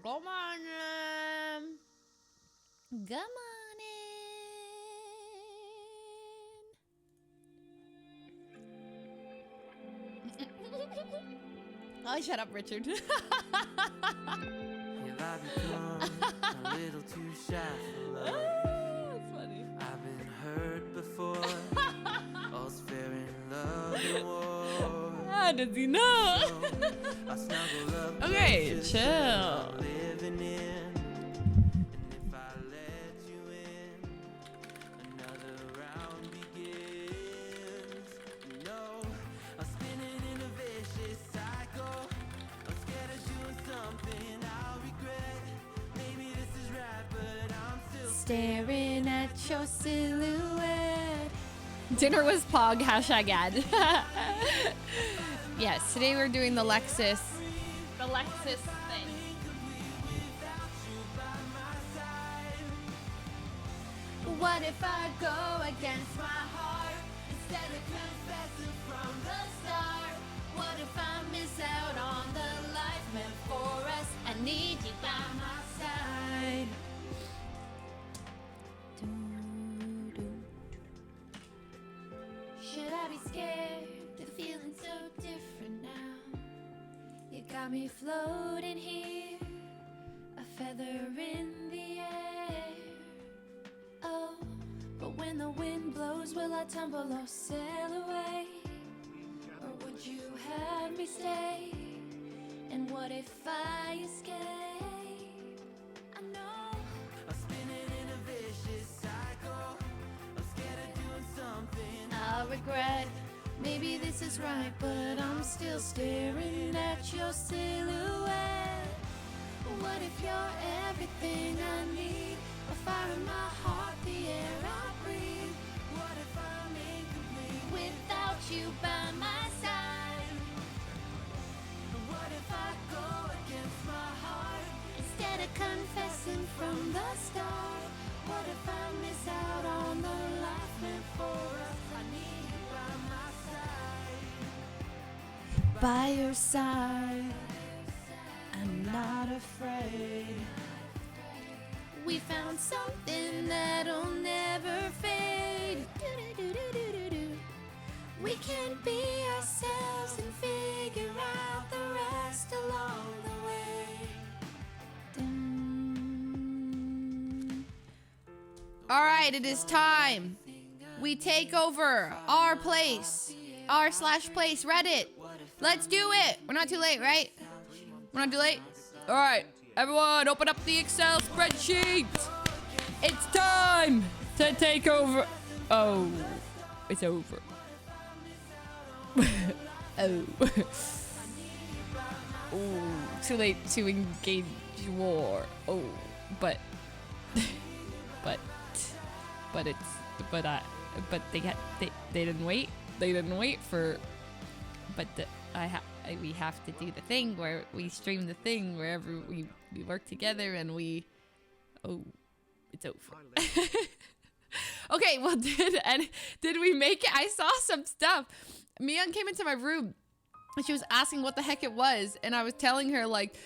Come on. Come on in. Oh, shut up, Richard. Have I become a little too shy for love? That's funny. I've been hurt before. All's fair in love and war. How does he know? I snuggle up Okay, close to chill. I'm living in. And if I let you in, another round begins. No, I'm spinning in a vicious cycle. I'm scared of doing something I'll regret. Maybe this is right, but I'm still Staring at your silhouette. Dinner was Pog, #ad. Yes, today we're doing the Lexus. The Lexus thing. What if I go against my heart instead of confessing from the start? What if I miss out on the life meant for us? I need you by my side. Should I be scared? The feeling's so different now. You got me floating here, a feather in the air. Oh, but when the wind blows, will I tumble or sail away? Or would you have me stay? And what if I escape? I know I'm spinning in a vicious cycle. I'm scared of doing something I'll regret. Maybe this is right, but I'm still staring at your silhouette. What if you're everything I need? A fire in my heart, the air I breathe. What if I'm incomplete? Without you by my side. What if I go against my heart? Instead of confessing from the start. What if I miss out on the life meant for us? I need you by my side. By your side, I'm not afraid. We found something that'll never fade. Do-do-do-do-do-do. We can be ourselves and figure out the rest along the way. Dun. All right, it is time. We take over our place, r/place Reddit. Let's do it. We're not too late, right? We're not too late? All right, everyone, open up the Excel spreadsheet. It's time to take over. Oh, it's over. Oh. Oh, too late to engage war. Oh, but they didn't wait. They didn't wait for. But we have to do the thing where we stream the thing wherever we work together and we. Oh, it's over. Okay, well, did we make it? I saw some stuff. Miyoung came into my room and she was asking what the heck it was, and I was telling her like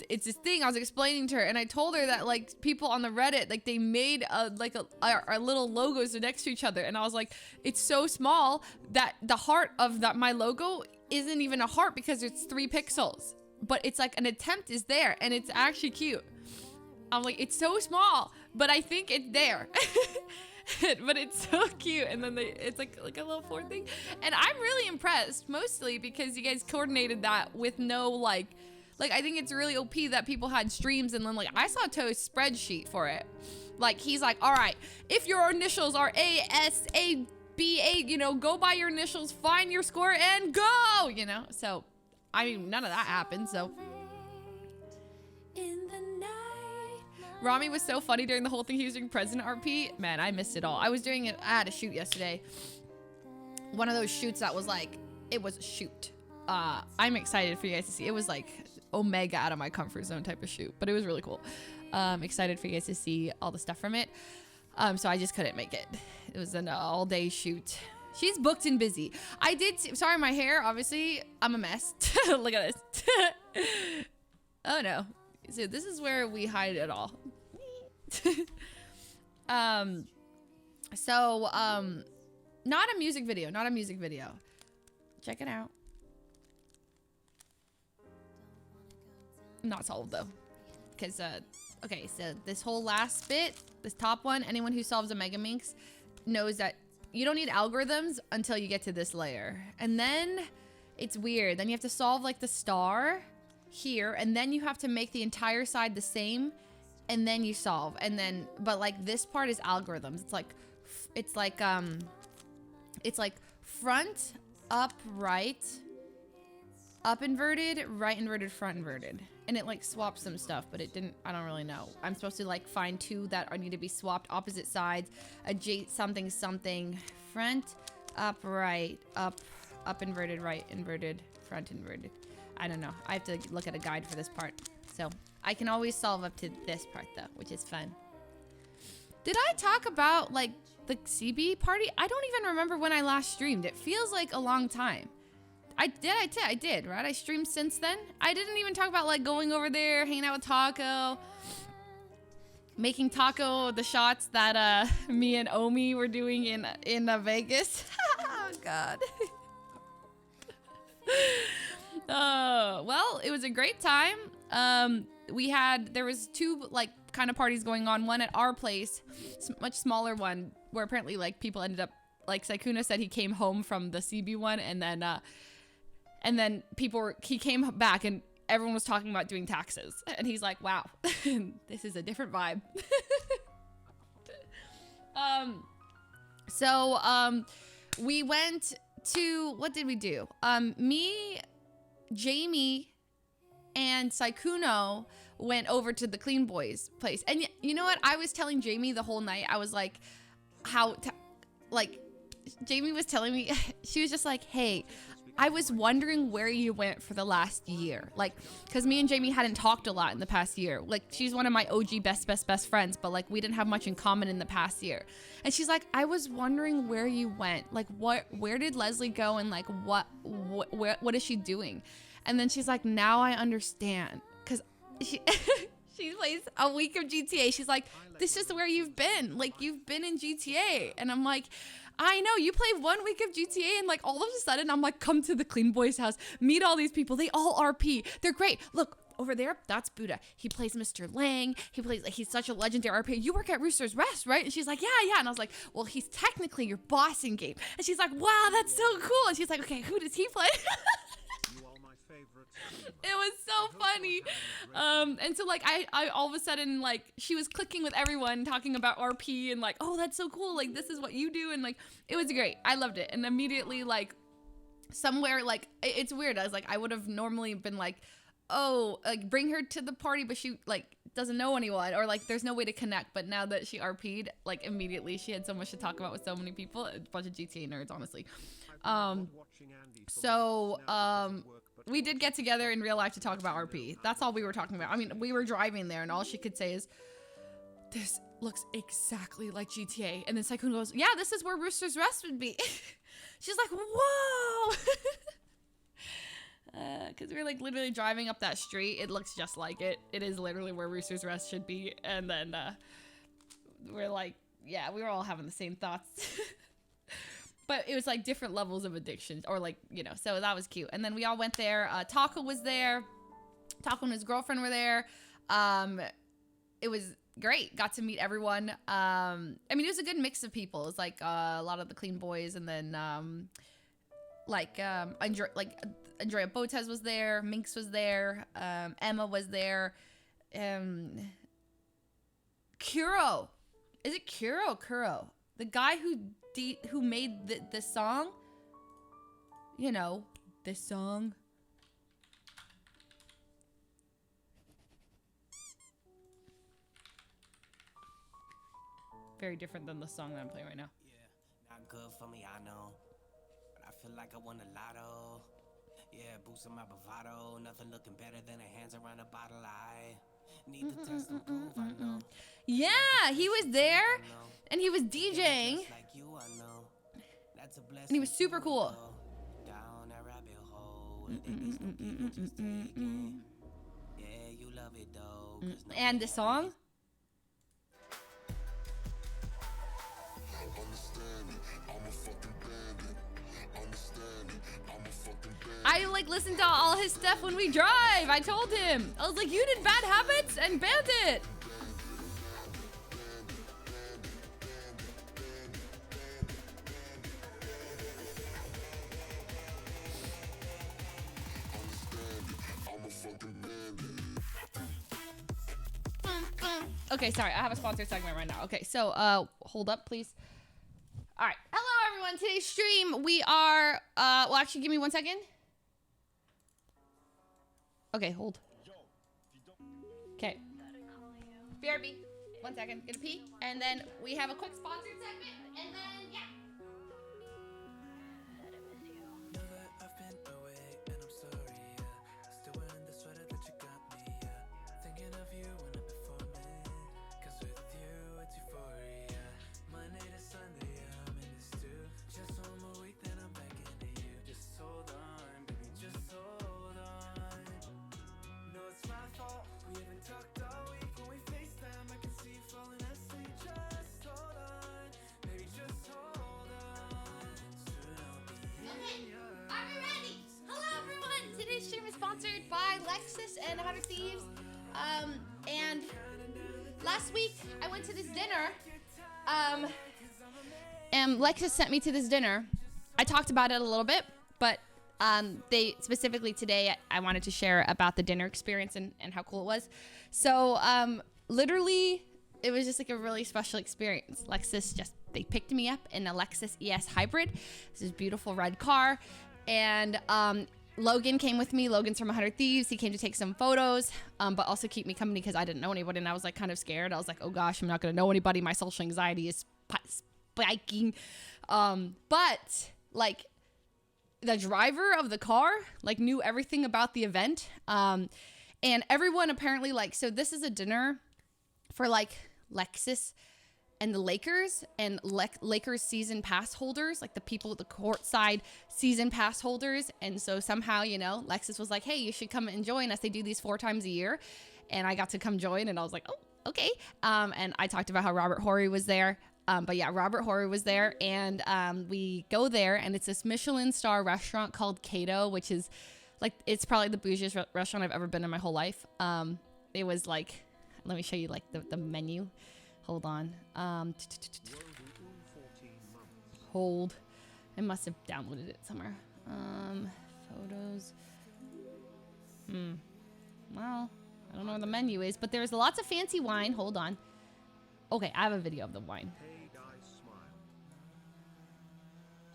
it's this thing. I was explaining to her, and I told her that like people on the Reddit, like they made our little logos next to each other, and I was like, it's so small that the heart of my logo isn't even a heart because it's 3 pixels, but it's like an attempt is there, and it's actually cute. I'm like, it's so small, but I think it's there. But it's so cute, and then it's like a little 4 thing, and I'm really impressed, mostly because you guys coordinated that with no like I think it's really OP that people had streams, and then like I saw Toast's spreadsheet for it. Like he's like, all right, if your initials are ASABA, you know, go by your initials, find your score, and go, you know. So I mean, none of that happened. So in the night, Rami was so funny during the whole thing. He was doing President RP. Man, I missed it all. I was doing it. I had a shoot yesterday. One of those shoots that was like, it was a shoot. I'm excited for you guys to see. It was like Omega out of my comfort zone type of shoot, but it was really cool. Excited for you guys to see all the stuff from it. So I just couldn't make it. It was an all-day shoot. She's booked and busy. I did. Sorry, my hair. Obviously, I'm a mess. Look at this. Oh no. So this is where we hide it all. Not a music video, not a music video. Check it out. Not solved though. Because, okay, so this whole last bit, this top one, anyone who solves a Mega Minx knows that you don't need algorithms until you get to this layer. And then it's weird. Then you have to solve like the star here, and then you have to make the entire side the same, and then you solve. And then, but like this part is algorithms. It's like front, up, right, up inverted, right inverted, front inverted. And it like swaps some stuff, but it didn't, I don't really know. I'm supposed to like find two that need to be swapped opposite sides, something, front, up, right, up inverted, right inverted, front inverted. I don't know. I have to look at a guide for this part. So I can always solve up to this part though, which is fun. Did I talk about like the CB party? I don't even remember when I last streamed. It feels like a long time. I did, right? I streamed since then. I didn't even talk about like going over there, hanging out with Taco, making Taco the shots that me and Omi were doing in Vegas. Oh God. Well, it was a great time. There was two like kind of parties going on. One at our place, much smaller one, where apparently like people ended up, like Saikuna said he came home from the CB one, and then he came back and everyone was talking about doing taxes, and he's like, wow, this is a different vibe. We went to, what did we do? Me, Jamie, and Saikuno went over to the Clean Boys place. And you know what? I was telling Jamie the whole night, I was like, Jamie was telling me, she was just like, hey, I was wondering where you went for the last year. Like, because me and Jamie hadn't talked a lot in the past year. Like, she's one of my OG best friends, but like, we didn't have much in common in the past year. And she's like, I was wondering where you went. Like, where did Leslie go? And like, what is she doing? And then she's like, now I understand. Because she plays a week of GTA. She's like, this is where you've been. Like, you've been in GTA. And I'm like, I know, you play 1 week of GTA and like all of a sudden I'm like, come to the Clean Boys house, meet all these people. They all RP. They're great. Look, over there, that's Buddha. He plays Mr. Lang. He's such a legendary RP. You work at Rooster's Rest, right? And she's like, yeah. And I was like, well, he's technically your boss in game. And she's like, wow, that's so cool. And she's like, okay, who does he play? It was so funny. And so like I all of a sudden, like, she was clicking with everyone talking about RP and like, oh, that's so cool, like this is what you do, and like it was great. I loved it. And immediately, like, somewhere, like, it's weird, I was like, I would have normally been like, oh, like, bring her to the party, but she like doesn't know anyone, or like there's no way to connect. But now that she RP'd, like, immediately she had so much to talk about with so many people, a bunch of GTA nerds, honestly. We did get together in real life to talk about RP. That's all we were talking about. I mean, we were driving there and all she could say is, this looks exactly like GTA. And then Saikun goes, yeah, this is where Rooster's Rest would be. She's like, whoa. Because we're like literally driving up that street. It looks just like it. It is literally where Rooster's Rest should be. And then we're like, yeah, we were all having the same thoughts. But it was like different levels of addiction, or like, you know, so that was cute. And then we all went there. Taco was there. Taco and his girlfriend were there. It was great. Got to meet everyone. I mean, it was a good mix of people. It was like a lot of the Clean Boys, and then Andrea Botes was there. Minx was there. Emma was there. Kuro. Is it Kuro or Kuro? The guy who made the song, you know, this song. Very different than the song that I'm playing right now. Yeah, not good for me, I know. But I feel like I won a lotto. Yeah, boosting my bravado. Nothing looking better than a hands around a bottle. I need to test and prove, I know. Yeah, he was there. And he was DJing. And he was super cool. Down that rabbit hole. Yeah, you love it though. And the song? I like listen to all his stuff when we drive. I told him. I was like, you did Bad Habits and Bandit. Okay, sorry. I have a sponsored segment right now. Okay, so hold up, please. All right. Hello, everyone. Today's stream, we are, well, actually, give me 1 second. Okay, hold. Okay. BRB. 1 second. Gonna pee. And then we have a quick sponsored segment. And then, yeah. Sponsored by Lexus and How to Thieves. And last week I went to this dinner. And Lexus sent me to this dinner. I talked about it a little bit, but they specifically today I wanted to share about the dinner experience and how cool it was. So literally it was just like a really special experience. Lexus they picked me up in a Lexus ES hybrid. This is a beautiful red car. And Logan came with me. Logan's from 100 Thieves. He came to take some photos, but also keep me company because I didn't know anybody and I was like kind of scared. I was like, oh gosh, I'm not going to know anybody. My social anxiety is spiking. But like the driver of the car, like knew everything about the event. And everyone apparently so this is a dinner for like Lexus and the Lakers and Lakers season pass holders, like the people at the courtside season pass holders. And so somehow, Lexus was like, hey, you should come and join us. They do these 4 times a year. And I got to come join and I was like, oh, okay. And I talked about how Robert Horry was there. But yeah, Robert Horry was there. And we go there and it's this Michelin star restaurant called Cato, which is like, it's probably the bougiest restaurant I've ever been in my whole life. It was like, let me show you like the menu. Hold on. Hold. I must have downloaded it somewhere. Photos. Well, I don't know where the menu is, but there's lots of fancy wine. Hold on. Okay, I have a video of the wine.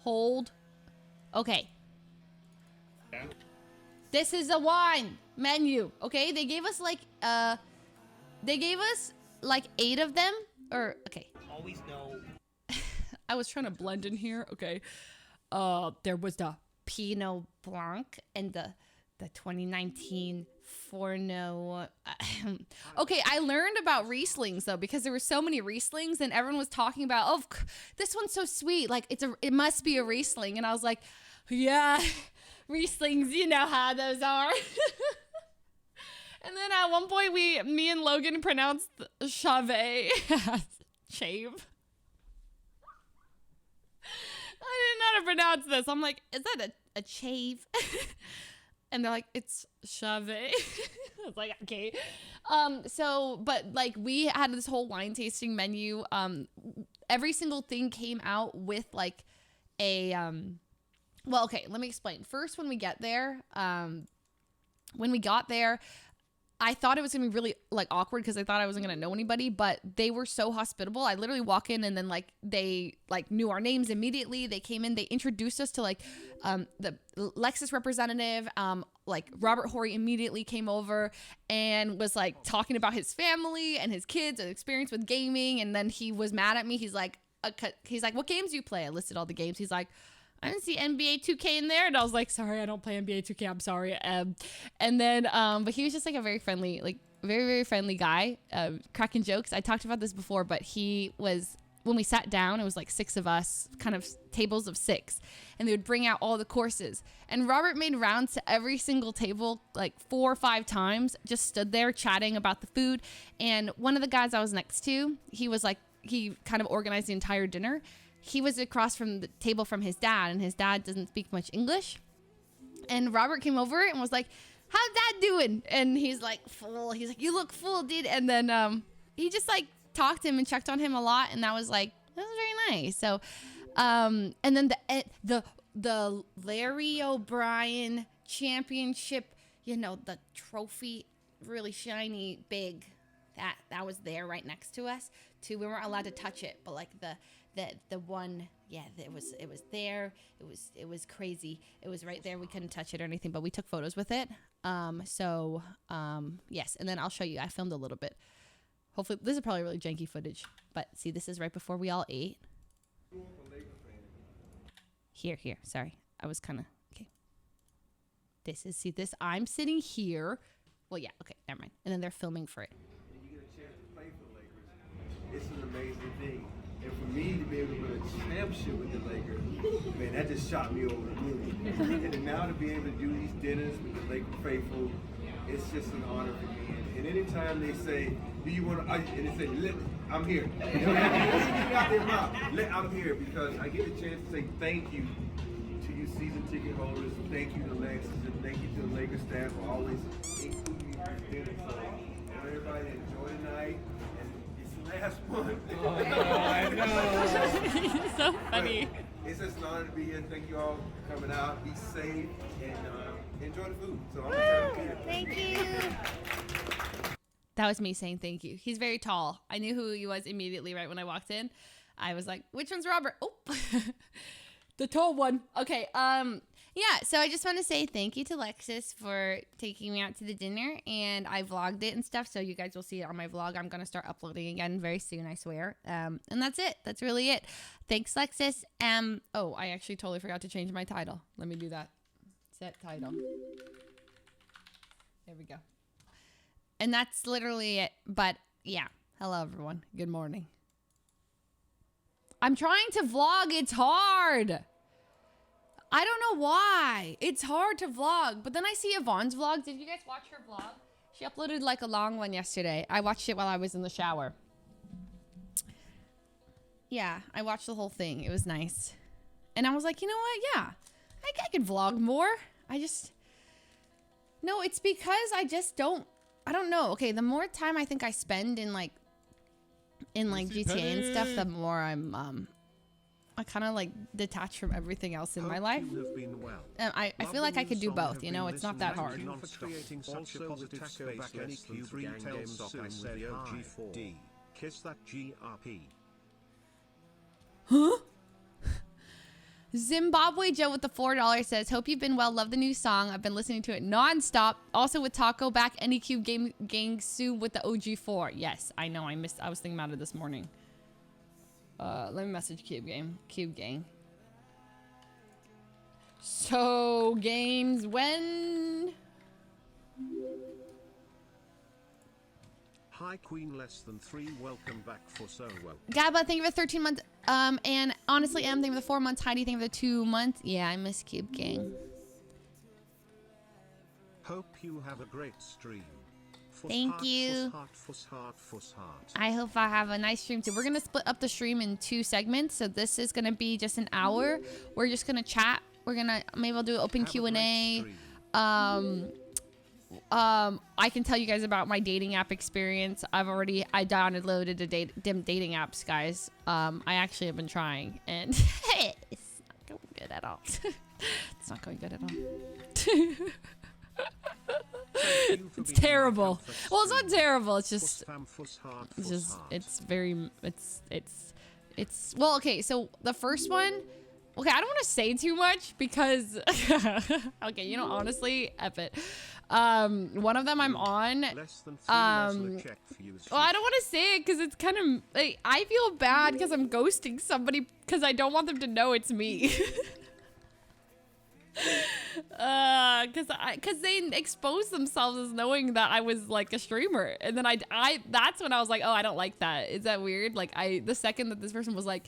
Hold. Okay. This is a wine menu. Okay, they gave us like 8 of them, or okay. Always know. I was trying to blend in here. Okay. There was the Pinot Blanc and the 2019 Forno. Okay, I learned about Rieslings though because there were so many Rieslings and everyone was talking about, oh, this one's so sweet. Like it must be a Riesling, and I was like, yeah, Rieslings. You know how those are. And then at one point, me and Logan pronounced Chave as Chave. I didn't know how to pronounce this. I'm like, is that a Chave? And they're like, it's Chave. I was like, okay. But like we had this whole wine tasting menu. Every single thing came out with like a, well, okay, let me explain. First, when we got there, I thought it was gonna be really like awkward because I thought I wasn't gonna know anybody, but they were so hospitable. I literally walk in and then like they like knew our names immediately. They came in, they introduced us to like the Lexus representative. Like Robert Horry immediately came over and was like talking about his family and his kids and experience with gaming. And then he was mad at me. He's like, what games do you play? I listed all the games. He's like, I didn't see NBA 2K in there. And I was like, sorry, I don't play NBA 2K. I'm sorry. And then, but he was just like a very friendly, like very, very friendly guy, cracking jokes. I talked about this before, but he was when we sat down, it was like 6 of us, kind of tables of 6, and they would bring out all the courses. And Robert made rounds to every single table like 4 or 5 times, just stood there chatting about the food. And one of the guys I was next to, he kind of organized the entire dinner. He was across from the table from his dad, and his dad doesn't speak much English. And Robert came over and was like, "How's Dad doing?" And he's like, full. He's like, "You look full, dude." And then he just like talked to him and checked on him a lot, and that was very nice. So, and then the Larry O'Brien Championship, the trophy, really shiny, big, that was there right next to us too. We weren't allowed to touch it, but like the one, it was there. It was crazy. It was right there. We couldn't touch it or anything, but we took photos with it. Yes, and then I'll show you. I filmed a little bit. Hopefully, this is probably really janky footage, but see, this is right before we all ate. Here. Sorry, I was kind of okay. This. I'm sitting here. Well, yeah. Okay, never mind. And then they're filming for it. You get a chance to play for the Lakers. It's an amazing thing. And for me to be able to win a championship with the Lakers, man, that just shot me over the moon. And then now to be able to do these dinners with the Laker faithful, it's just an honor for me. And anytime they say, "Do you want to?" and they say, "I'm here." Out their mouth, I'm here, because I get a chance to say thank you to you season ticket holders. Thank you to Lexus, and thank you to the Lakers staff for always including me in these dinners. So I want everybody to enjoy the night. Last one. Oh, I know. So funny. But it's just an honor to be here. Thank you all for coming out. Be safe and enjoy the food. So Thank you. That was me saying thank you. He's very tall. I knew who he was immediately right when I walked in. I was like, "Which one's Robert?" Oh, the tall one. Okay. Yeah, so I just want to say thank you to Lexus for taking me out to the dinner, and I vlogged it and stuff, so you guys will see it on my vlog. I'm going to start uploading again very soon, I swear. And that's it. That's really it. Thanks, Lexus. Oh, I actually totally forgot to change my title. Let me do that. Set title. There we go. And that's literally it. But, yeah. Hello, everyone. Good morning. I'm trying to vlog. It's hard. I don't know why. It's hard to vlog. But then I see Yvonne's vlog. Did you guys watch her vlog? She uploaded like a long one yesterday. I watched it while I was in the shower. Yeah, I watched the whole thing. It was nice. And I was like, you know what? Yeah, I could vlog more. No, it's because I don't know. Okay, the more time I think I spend in like GTA and stuff, the more I kind of like detach from everything else in my life. I feel like I could do both, it's not that hard. Huh? Zimbabwe Joe with the $4 says, "Hope you've been well. Love the new song. I've been listening to it nonstop. Also with Taco back, any Cube Gang Sue with the OG4. Yes, I know. I was thinking about it this morning. Let me message Cube Gang. So games when? Hi Queen less than 3, welcome back for so well. Gabba, thank you for 13 months. And honestly, thank you for the 4 months. Heidi, thank you for the 2 months. Yeah, I miss Cube Gang. Hope you have a great stream. Thank you. Fuss heart. I hope I have a nice stream too. We're gonna split up the stream in 2 segments. So this is gonna be just an hour. We're just gonna chat. Maybe I'll do an open Q&A. I can tell you guys about my dating app experience. I downloaded the dating apps, guys. I actually have been trying, and it's not going good at all. It's not going good at all. It's terrible. Well, it's not terrible. It's just well, okay, so the first one, okay, I don't want to say too much because okay, honestly, F it. One of them I'm on, well, I don't want to say it because it's kind of like, I feel bad because I'm ghosting somebody because I don't want them to know it's me. Cause they exposed themselves as knowing that I was like a streamer, and then that's when I was like, oh, I don't like that. Is that weird? Like the second that this person was like,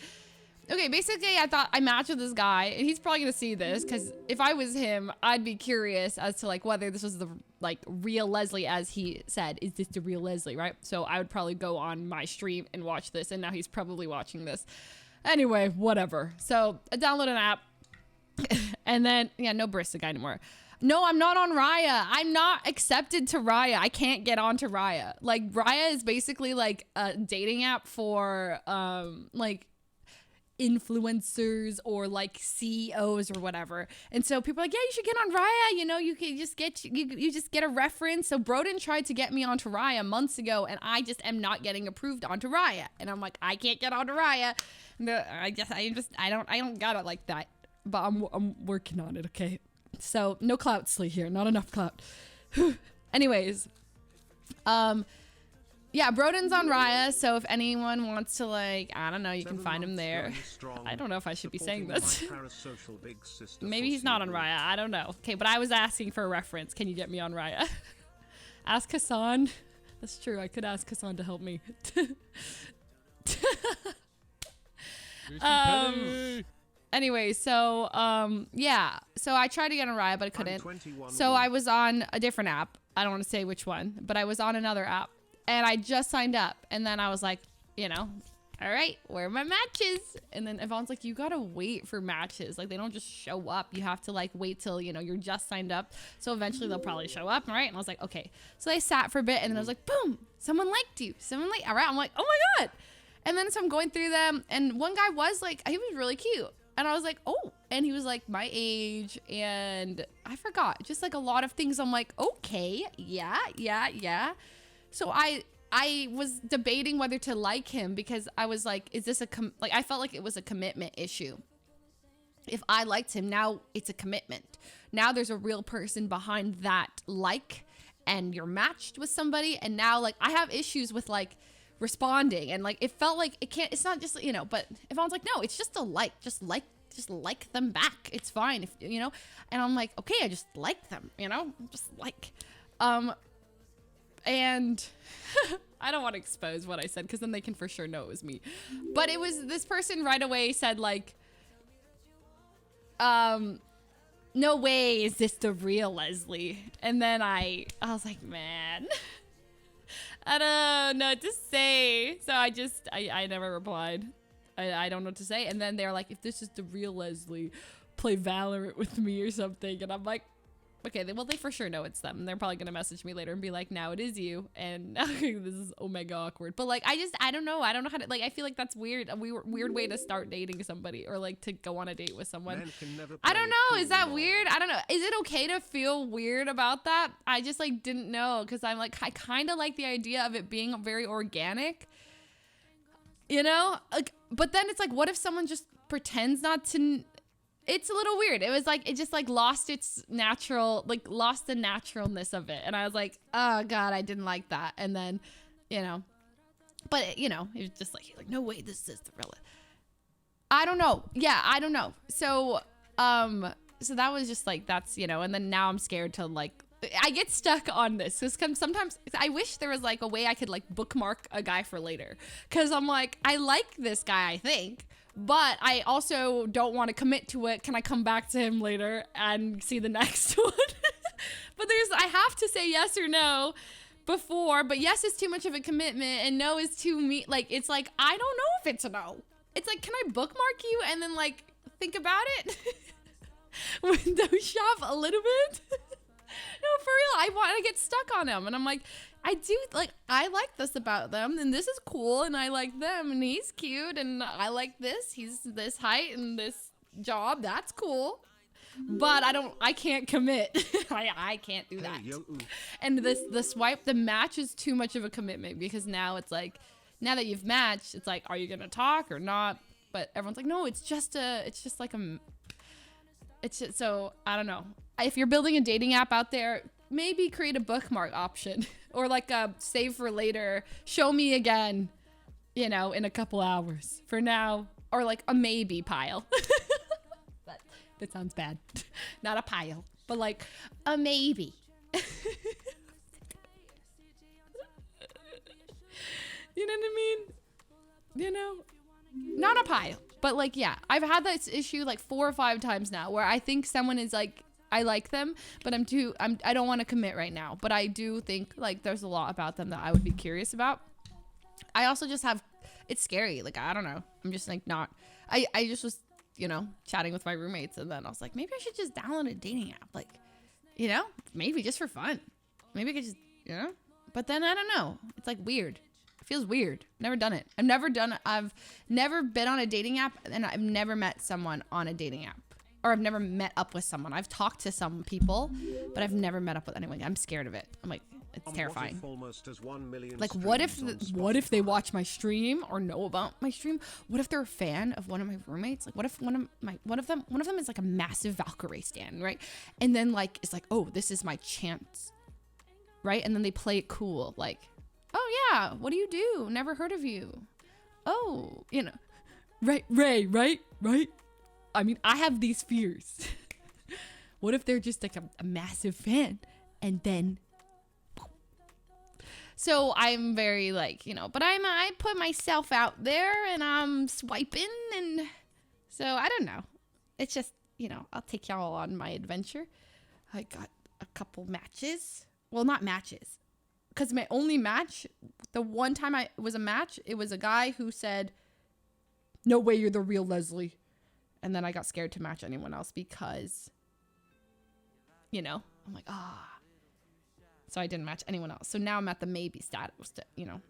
okay, basically I thought I matched with this guy, and he's probably gonna see this, because if I was him, I'd be curious as to like whether this was the like real Leslie, as he said. Is this the real Leslie, right? So I would probably go on my stream and watch this, and now he's probably watching this. Anyway, whatever. So I download an app, and then yeah, no Barista Guy anymore. No, I'm not on Raya. I'm not accepted to Raya. I can't get onto Raya. Like Raya is basically like a dating app for like influencers or like CEOs or whatever. And so people are like, yeah, you should get on Raya. You know, you can just get you just get a reference. So Broden tried to get me onto Raya months ago, and I just am not getting approved onto Raya. And I'm like, I can't get onto Raya. I don't got it like that. But I'm working on it, okay? So no clout sleep here, not enough clout. Anyways, yeah, Broden's on Raya, so if anyone wants to, like, I don't know, you can find him there. I don't know if I should be saying this. Maybe he's not on Raya, I don't know. Okay, but I was asking for a reference. Can you get me on Raya? Ask Hassan. That's true, I could ask Hassan to help me. Anyway, so, yeah. So I tried to get on Raya, but I couldn't. So I was on a different app. I don't want to say which one, but I was on another app. And I just signed up, and then I was like, you know, all right, where are my matches? And then Yvonne's like, you gotta wait for matches. Like, they don't just show up. You have to, like, wait till, you know, you're just signed up. So eventually they'll probably show up, right? And I was like, okay. So I sat for a bit, and then I was like, boom, someone liked you. Someone liked, all right. I'm like, oh my God. And then so I'm going through them, and one guy was like, he was really cute. And I was like, oh, and he was like my age, and I forgot, just like a lot of things. I'm like, okay, yeah. So I was debating whether to like him, because I was like, is this like, I felt like it was a commitment issue. If I liked him, now it's a commitment. Now there's a real person behind that like, and you're matched with somebody. And now like I have issues with like responding, and like it felt like it's not just, you know, but if I was like, no, it's just a like, just like them back. It's fine if, you know. And I'm like, okay, I just like them, you know, just like, and I don't want to expose what I said, because then they can for sure know it was me. But it was, this person right away said like, no way is this the real Leslie. And then I was like, man, I don't know what to say. So I never replied. I don't know what to say. And then they're like, if this is the real Leslie, play Valorant with me or something. And I'm like, okay, well, they for sure know it's them. And they're probably going to message me later and be like, now it is you. And this is omega awkward. But like, I don't know. I don't know how to, like, I feel like that's weird. A weird way to start dating somebody, or like to go on a date with someone. I don't know. Is that weird? I don't know. Is it okay to feel weird about that? I just like didn't know, because I'm like, I kind of like the idea of it being very organic, you know? Like, but then it's like, what if someone just pretends not to? It's a little weird. It was like, it just like lost its natural, like lost the naturalness of it. And I was like, oh God, I didn't like that. And then, you know, but you know, it was just like, no way, this is the real. I don't know. Yeah, I don't know. So, so that was just like, that's, you know, and then now I'm scared to like, I get stuck on this, because sometimes I wish there was like a way I could like bookmark a guy for later. Because I'm like, I like this guy, I think, but I also don't want to commit to it. Can I come back to him later and see the next one? But I have to say yes or no before, but yes is too much of a commitment and no is too like, it's like, I don't know if it's a no. It's like, can I bookmark you and then like think about it? Window shop a little bit? No, for real, I want to get stuck on him. And I'm like, I like this about them, and this is cool, and I like them, and he's cute, and I like this. He's this height and this job. That's cool. But I can't commit. I can't do that. And the swipe, the match is too much of a commitment, because now it's like, now that you've matched, it's like, are you going to talk or not? But everyone's like, no, it's just so I don't know. If you're building a dating app out there, maybe create a bookmark option, or like a save for later, show me again, you know, in a couple hours for now, or like a maybe pile. That sounds bad. Not a pile. but like a maybe. You know what I mean? You know, not a pile, but like, yeah, I've had this issue like 4 or 5 times now where I think someone is like, I like them, but I don't want to commit right now. But I do think like there's a lot about them that I would be curious about. I also just have, it's scary. Like, I don't know. I'm just like not, I just was, you know, chatting with my roommates, and then I was like, maybe I should just download a dating app. Like, you know, maybe just for fun. Maybe I could just, you know, but then I don't know. It's like weird. It feels weird. Never done it. I've never been on a dating app, and I've never met someone on a dating app, or I've never met up with someone. I've talked to some people, but I've never met up with anyone. I'm scared of it. I'm like, it's terrifying. Like, what if they watch my stream or know about my stream? What if they're a fan of one of my roommates? Like, what if one of them is like a massive Valkyrie stan, right? And then like it's like, oh, this is my chance, right? And then they play it cool, like, oh yeah, what do you do? Never heard of you. Oh, you know, right, Ray, right? I mean, I have these fears. What if they're just like a massive fan, and then. So I'm very like, you know, but I put myself out there and I'm swiping, and so I don't know. It's just, you know, I'll take y'all on my adventure. I got a couple matches. Well, not matches. Because my only match, the one time it was a match, it was a guy who said, no way you're the real Leslie. And then I got scared to match anyone else because, you know, I'm like, ah. So I didn't match anyone else. So now I'm at the maybe status, you know.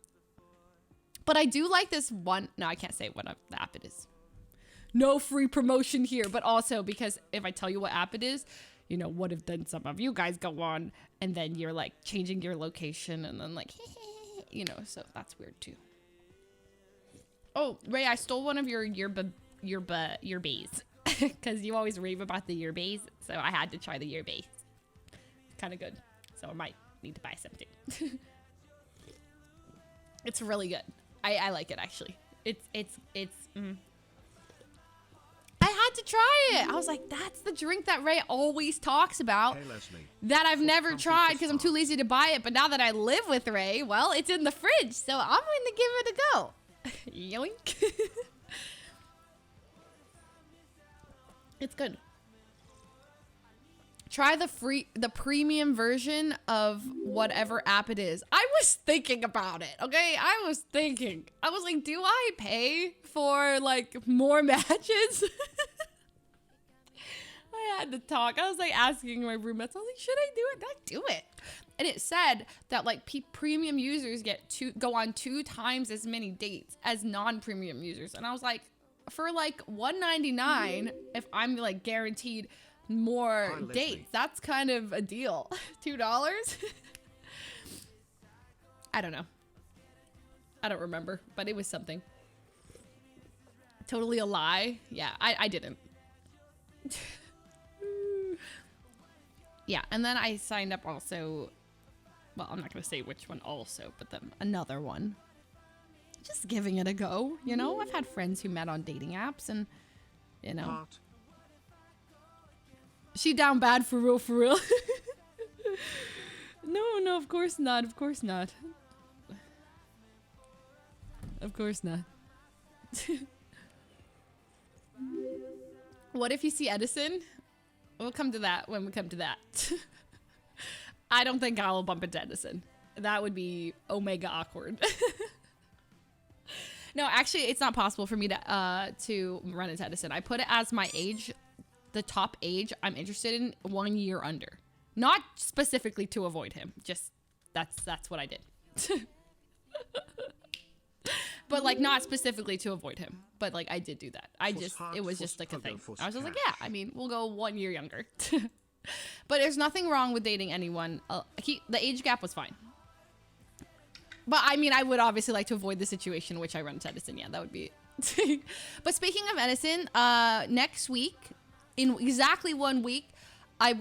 But I do like this one. No, I can't say what the app it is. No free promotion here. But also because if I tell you what app it is, you know, what if then some of you guys go on and then you're like changing your location and then like, you know, so that's weird too. Oh, Ray, I stole one of your bays because you always rave about the bays. So I had to try the bays. Kind of good. So I might need to buy something. It's really good. I like it actually. I had to try it. I was like, that's the drink that Ray always talks about. Hey, Leslie. That I've never tried because I'm too lazy to buy it. But now that I live with Ray, well, it's in the fridge. So I'm going to give it a go. Yoink. It's good. Try the premium version of whatever app it is. I was thinking about it, okay? I was like, do I pay for like more matches? I had to talk. I was like asking my roommates, I was like, should I do it? Did I do it? And it said that like premium users go on 2 times as many dates as non-premium users. And I was like, for like $1.99, if I'm like guaranteed more dates, that's kind of a deal. $2. I don't know. I don't remember, but it was something. Totally a lie. Yeah, I didn't. Yeah, and then I signed up also. Well, I'm not gonna say which one also, but then another one. Just giving it a go, you know? I've had friends who met on dating apps and, you know. Heart. She down bad for real, for real. No, of course not. Of course not. Of course not. What if you see Edison? We'll come to that when we come to that. I don't think I will bump into Edison. That would be omega awkward. No, actually, it's not possible for me to run into Edison. I put it as my age. The top age I'm interested in, 1 year under. Not specifically to avoid him. Just that's what I did. But like not specifically to avoid him. But like I did do that. It was just like a thing. I was just like, yeah, I mean, we'll go 1 year younger. But there's nothing wrong with dating anyone. The age gap was fine. But I mean, I would obviously like to avoid the situation in which I run into Edison. Yeah, that would be it. But speaking of Edison, next week, in exactly 1 week, I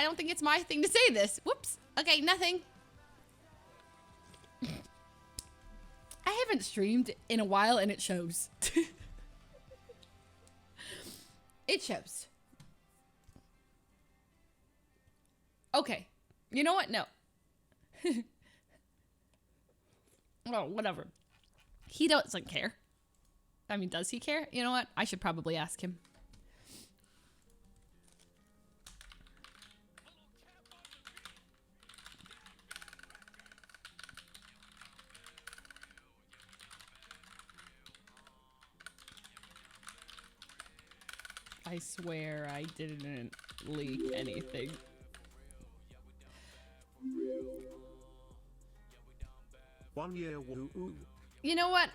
don't think it's my thing to say this. Whoops. Okay, nothing. I haven't streamed in a while and it shows. It shows. Okay. You know what? No. Oh, whatever. He doesn't care. I mean, does he care? You know what? I should probably ask him. I swear I didn't leak anything. One year woo. You know what?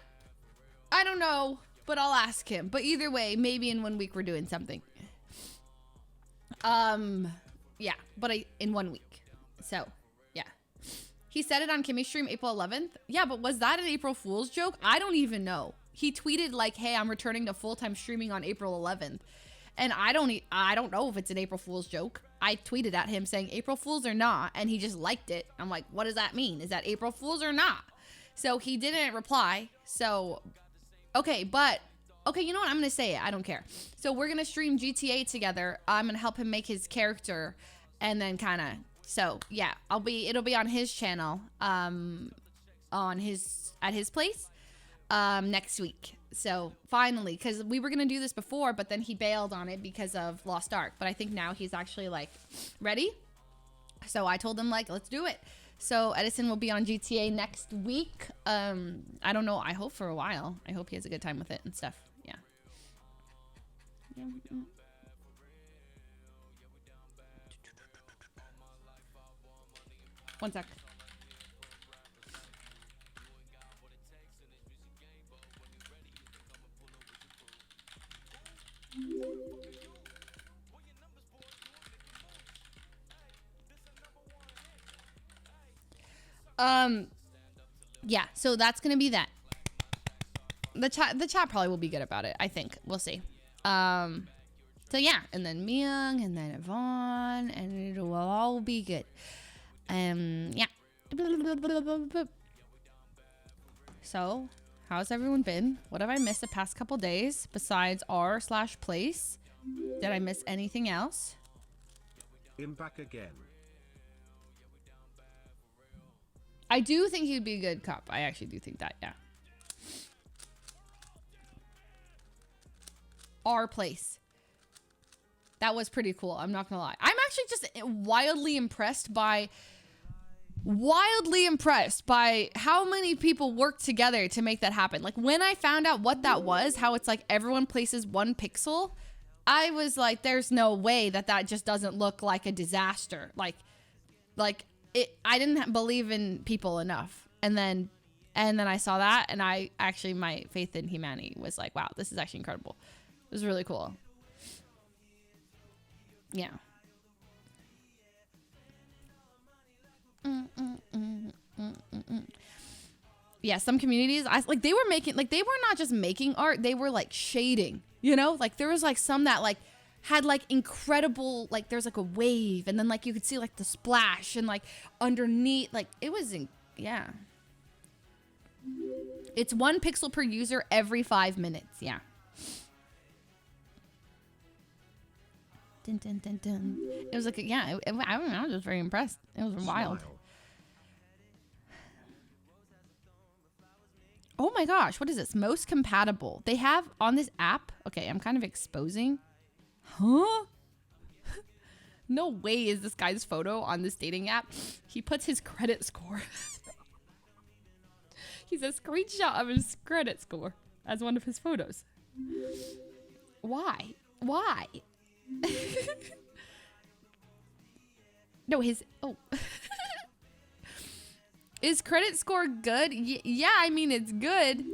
I don't know, but I'll ask him. But either way, maybe in 1 week we're doing something. Yeah, but in 1 week. So, yeah. He said it on Kimmy's stream April 11th. Yeah, but was that an April Fool's joke? I don't even know. He tweeted like, "Hey, I'm returning to full-time streaming on April 11th." And I don't know if it's an April Fool's joke. I tweeted at him saying April Fools or not, and he just liked it. I'm like, what does that mean? Is that April Fools or not? So he didn't reply. So, okay, but, okay, you know what? I'm going to say it. I don't care. So we're going to stream GTA together. I'm going to help him make his character, and then kind of, so yeah, it'll be on his channel, at his place, next week. So finally, because we were going to do this before, but then he bailed on it because of Lost Ark. But I think now he's actually like ready. So I told him like, let's do it. So Edison will be on GTA next week. I don't know. I hope for a while. I hope he has a good time with it and stuff. Yeah. One sec. Yeah, so that's gonna be that. The chat probably will be good about it. I think we'll see. So yeah, and then Myung, and then Yvonne, and it will all be good. Yeah. So, how's everyone been? What have I missed the past couple days besides r/place? Did I miss anything else? I'm back again. I do think he'd be a good cop. I actually do think that, yeah. Our place. That was pretty cool. I'm not gonna lie. I'm actually just wildly impressed by how many people worked together to make that happen. Like when I found out what that was, how it's like everyone places one pixel, I was like, there's no way that just doesn't look like a disaster. Like I didn't believe in people enough. And then I saw that, and my faith in humanity was like, wow, this is actually incredible. It was really cool. Yeah. Yeah, some communities, they were not just making art, they were like shading, you know? Like there was like some that like had like incredible, like there's like a wave, and then like you could see like the splash, and like underneath, like it was yeah. It's 1 pixel per user every 5 minutes. Yeah. Dun, dun, dun, dun. It was like, yeah, I don't know. I was just very impressed. It was wild. Smile. Oh my gosh. What is this? Most compatible. They have on this app. Okay, I'm kind of exposing. Huh? No way is this guy's photo on this dating app. He puts his credit score. He's a screenshot of his credit score as one of his photos. Why? Why? No, Is credit score good? Yeah, I mean, it's good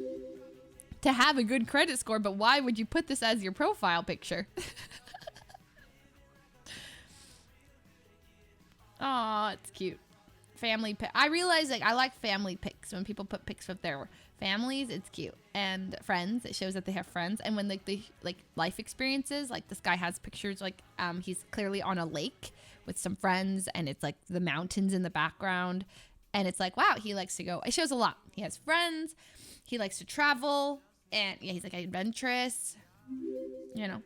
to have a good credit score, but why would you put this as your profile picture? Aw, it's cute. Family pic. I realize like I like family pics. When people put pics of their families, it's cute. And friends, it shows that they have friends. And when like the life experiences, like this guy has pictures like he's clearly on a lake with some friends, and it's like the mountains in the background, and it's like, wow, he likes to go. It shows a lot. He has friends, he likes to travel, and yeah, he's like adventurous, you know.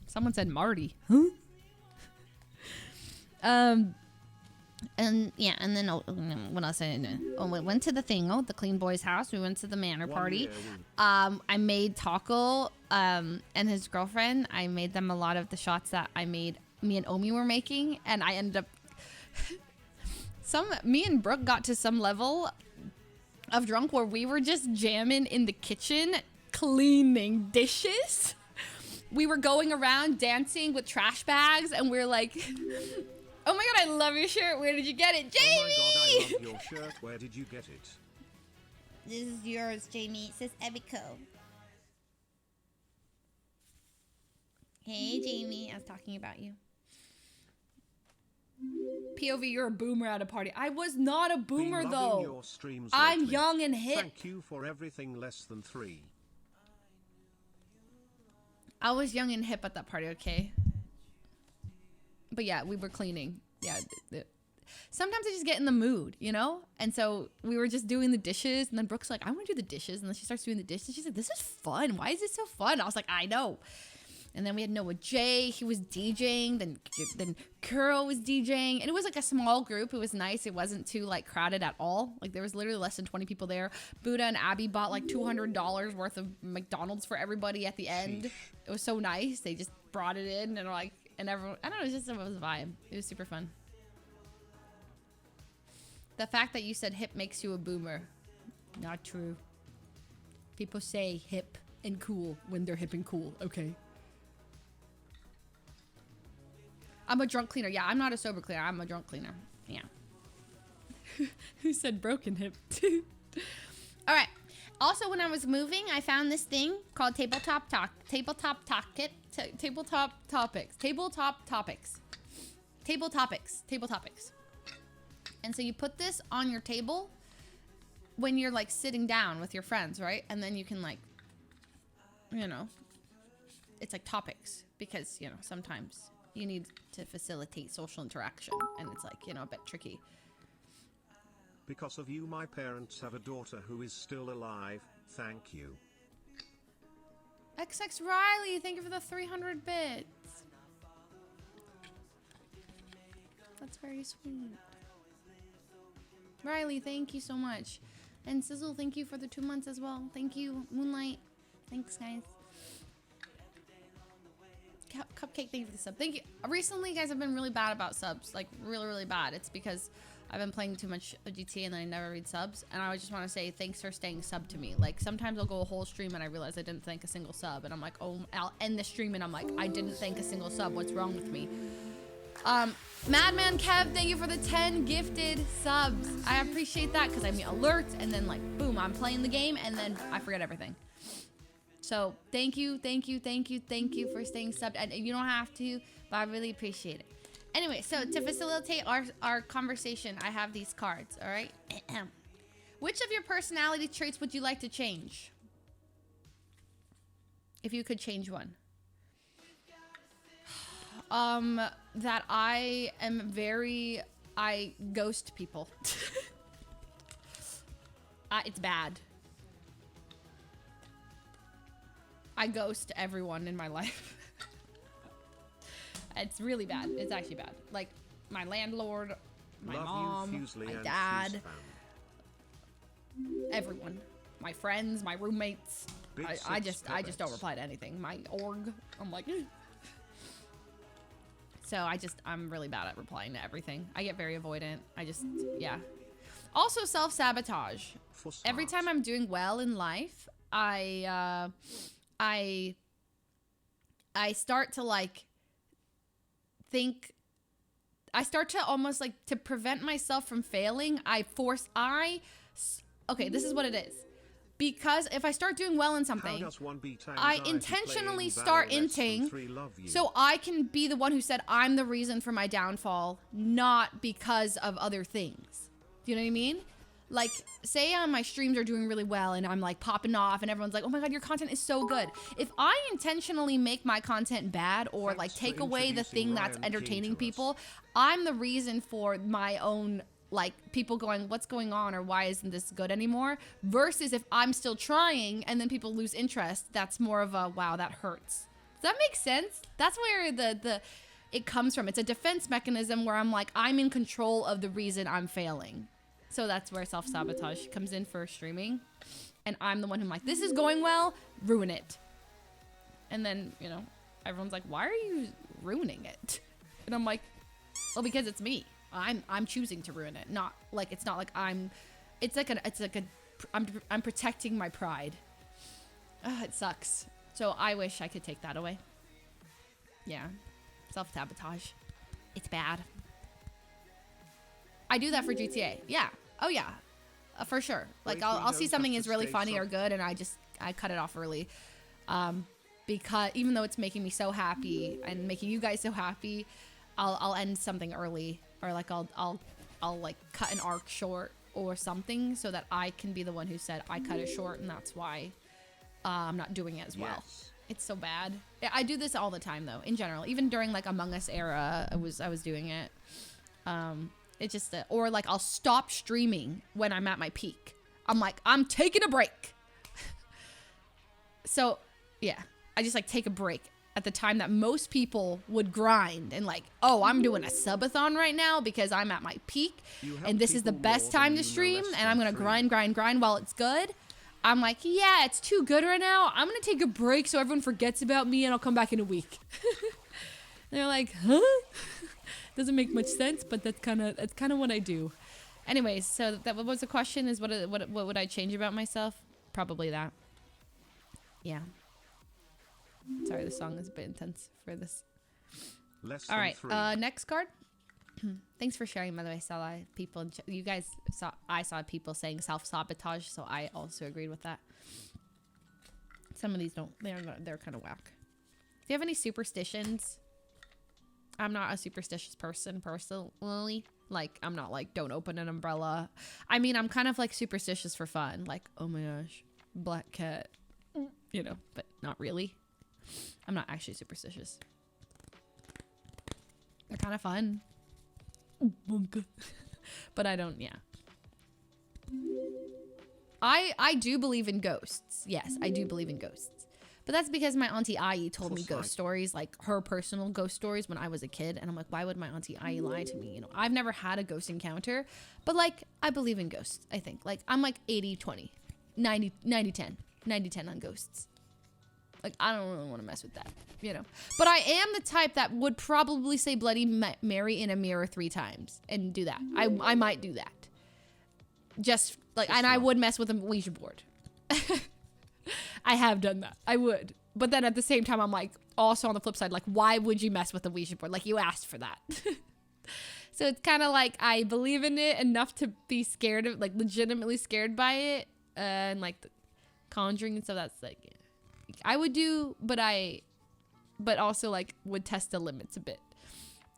Someone said Marty. Huh? And yeah, and then what else I did? Oh, we went to the thingo, the clean boy's house. We went to the manor party. I made Taco and his girlfriend. I made them a lot of the shots that me and Omi were making, and I ended up me and Brooke got to some level of drunk where we were just jamming in the kitchen, cleaning dishes. We were going around dancing with trash bags, and we're like, oh my god, I love your shirt. Where did you get it? Jamie! Oh my god, I love your shirt. Where did you get it? This is yours, Jamie. It says Evico. Hey, Jamie. I was talking about you. POV, you're a boomer at a party. I was not a boomer, Been though. loving your streams I'm lately. young and hip. Thank you for everything less than 3. I was young and hip at that party, okay? But yeah, we were cleaning. Yeah. Sometimes I just get in the mood, you know? And so we were just doing the dishes, and then Brooke's like, I want to do the dishes. And then she starts doing the dishes. She's like, this is fun. Why is it so fun? I was like, I know. And then we had Noah J. He was DJing. Then Kuro was DJing. And it was like a small group. It was nice. It wasn't too like crowded at all. Like there was literally less than 20 people there. Buddha and Abby bought like $200 worth of McDonald's for everybody at the end. It was so nice. They just brought it in and like, and everyone, I don't know, it was a vibe. It was super fun. The fact that you said hip makes you a boomer. Not true. People say hip and cool when they're hip and cool, okay? I'm a drunk cleaner. Yeah, I'm not a sober cleaner. I'm a drunk cleaner. Yeah. Who said broken hip? All right. Also, when I was moving, I found this thing called Tabletop Topics. And so you put this on your table when you're like sitting down with your friends, right? And then you can like, you know, it's like topics because, you know, sometimes you need to facilitate social interaction and it's like, you know, a bit tricky. Because of you, my parents have a daughter who is still alive. Thank you. XX Riley, thank you for the 300 bits. That's very sweet. Riley, thank you so much. And Sizzle, thank you for the 2 months as well. Thank you, Moonlight. Thanks, guys. Cupcake, thank you for the sub. Thank you. Recently, guys, I've been really bad about subs. Like, really, really bad. It's because I've been playing too much of GTA and then I never read subs. And I just want to say thanks for staying sub to me. Like, sometimes I'll go a whole stream and I realize I didn't thank a single sub. And I'm like, oh, I'll end the stream and I'm like, I didn't thank a single sub. What's wrong with me? Madman Kev, thank you for the 10 gifted subs. I appreciate that because I mean alerts and then like, boom, I'm playing the game and then I forget everything. So thank you for staying subbed. And you don't have to, but I really appreciate it. Anyway, so to facilitate our conversation, I have these cards, all right? Which of your personality traits would you like to change? If you could change one. That I ghost people. It's bad. I ghost everyone in my life. It's really bad. It's actually bad. Like my landlord, my mom, my dad, everyone, my friends, my roommates. I just don't reply to anything. My org, I'm like. So I'm really bad at replying to everything. I get very avoidant. Yeah. Also self-sabotage. Every time I'm doing well in life, I start to like think, I start to almost like to prevent myself from failing. Okay, this is what it is. Because if I start doing well in something, I intentionally start inting so I can be the one who said I'm the reason for my downfall, not because of other things. Do you know what I mean? Like, say my streams are doing really well and I'm like popping off and everyone's like, oh my god, your content is so good. If I intentionally make my content bad or like take away the thing that's entertaining people, I'm the reason for my own like people going, what's going on, or why isn't this good anymore, versus if I'm still trying and then people lose interest, that's more of a, wow, that hurts. Does that make sense? That's where it comes from. It's a defense mechanism where I'm like, I'm in control of the reason I'm failing. So that's where self-sabotage comes in for streaming. And I'm the one who's like, this is going well, ruin it. And then, you know, everyone's like, why are you ruining it? And I'm like, well, because it's me. I'm choosing to ruin it. Not like, it's not like I'm protecting my pride. It sucks. So I wish I could take that away. Yeah. Self-sabotage. It's bad. I do that for GTA. Yeah. Oh yeah. For sure. Like I'll see something is really funny or good and I cut it off early. Because even though it's making me so happy and making you guys so happy, I'll end something early, or like I'll like cut an arc short or something so that I can be the one who said I cut it short, and that's why I'm not doing it as well. Yes. It's so bad. I do this all the time though, in general. Even during like Among Us era, I was doing it. It's just or like I'll stop streaming when I'm at my peak. I'm like, I'm taking a break. So yeah, I just like take a break at the time that most people would grind and like, oh, I'm doing a subathon right now because I'm at my peak and this is the best time to stream and I'm gonna grind while it's good. I'm like, yeah, it's too good right now. I'm gonna take a break so everyone forgets about me and I'll come back in a week. And they're like, huh? Doesn't make much sense, but that's kind of what I do. Anyways, so that what was the question? Is what would I change about myself? Probably that. Yeah. Sorry, the song is a bit intense for this. All right, next card. Thanks for sharing, by the way. Saw people, you guys saw, I saw people saying self-sabotage, so I also agreed with that. Some of these they're kind of whack. Do you have any superstitions? I'm not a superstitious person personally. Like, I'm not like, don't open an umbrella. I mean, I'm kind of like superstitious for fun. Like, oh my gosh, black cat, you know, but not really. I'm not actually superstitious. They're kind of fun. But I don't, yeah. I do believe in ghosts. Yes, I do believe in ghosts. But that's because my auntie Ai told me ghost stories, like her personal ghost stories when I was a kid. And I'm like, why would my auntie Ai lie to me? You know, I've never had a ghost encounter, but like, I believe in ghosts, I think. Like, I'm like 80-20, 90-10 on ghosts. Like, I don't really want to mess with that, you know. But I am the type that would probably say Bloody Mary in a mirror 3 times and do that. I might do that. Just like, and I would mess with a Ouija board. I have done that. I would. But then at the same time, I'm like, also on the flip side, like, why would you mess with a Ouija board? Like, you asked for that. So it's kind of like, I believe in it enough to be scared of, like, legitimately scared by it. And like the Conjuring and stuff, that's like, I would do, but also like would test the limits a bit.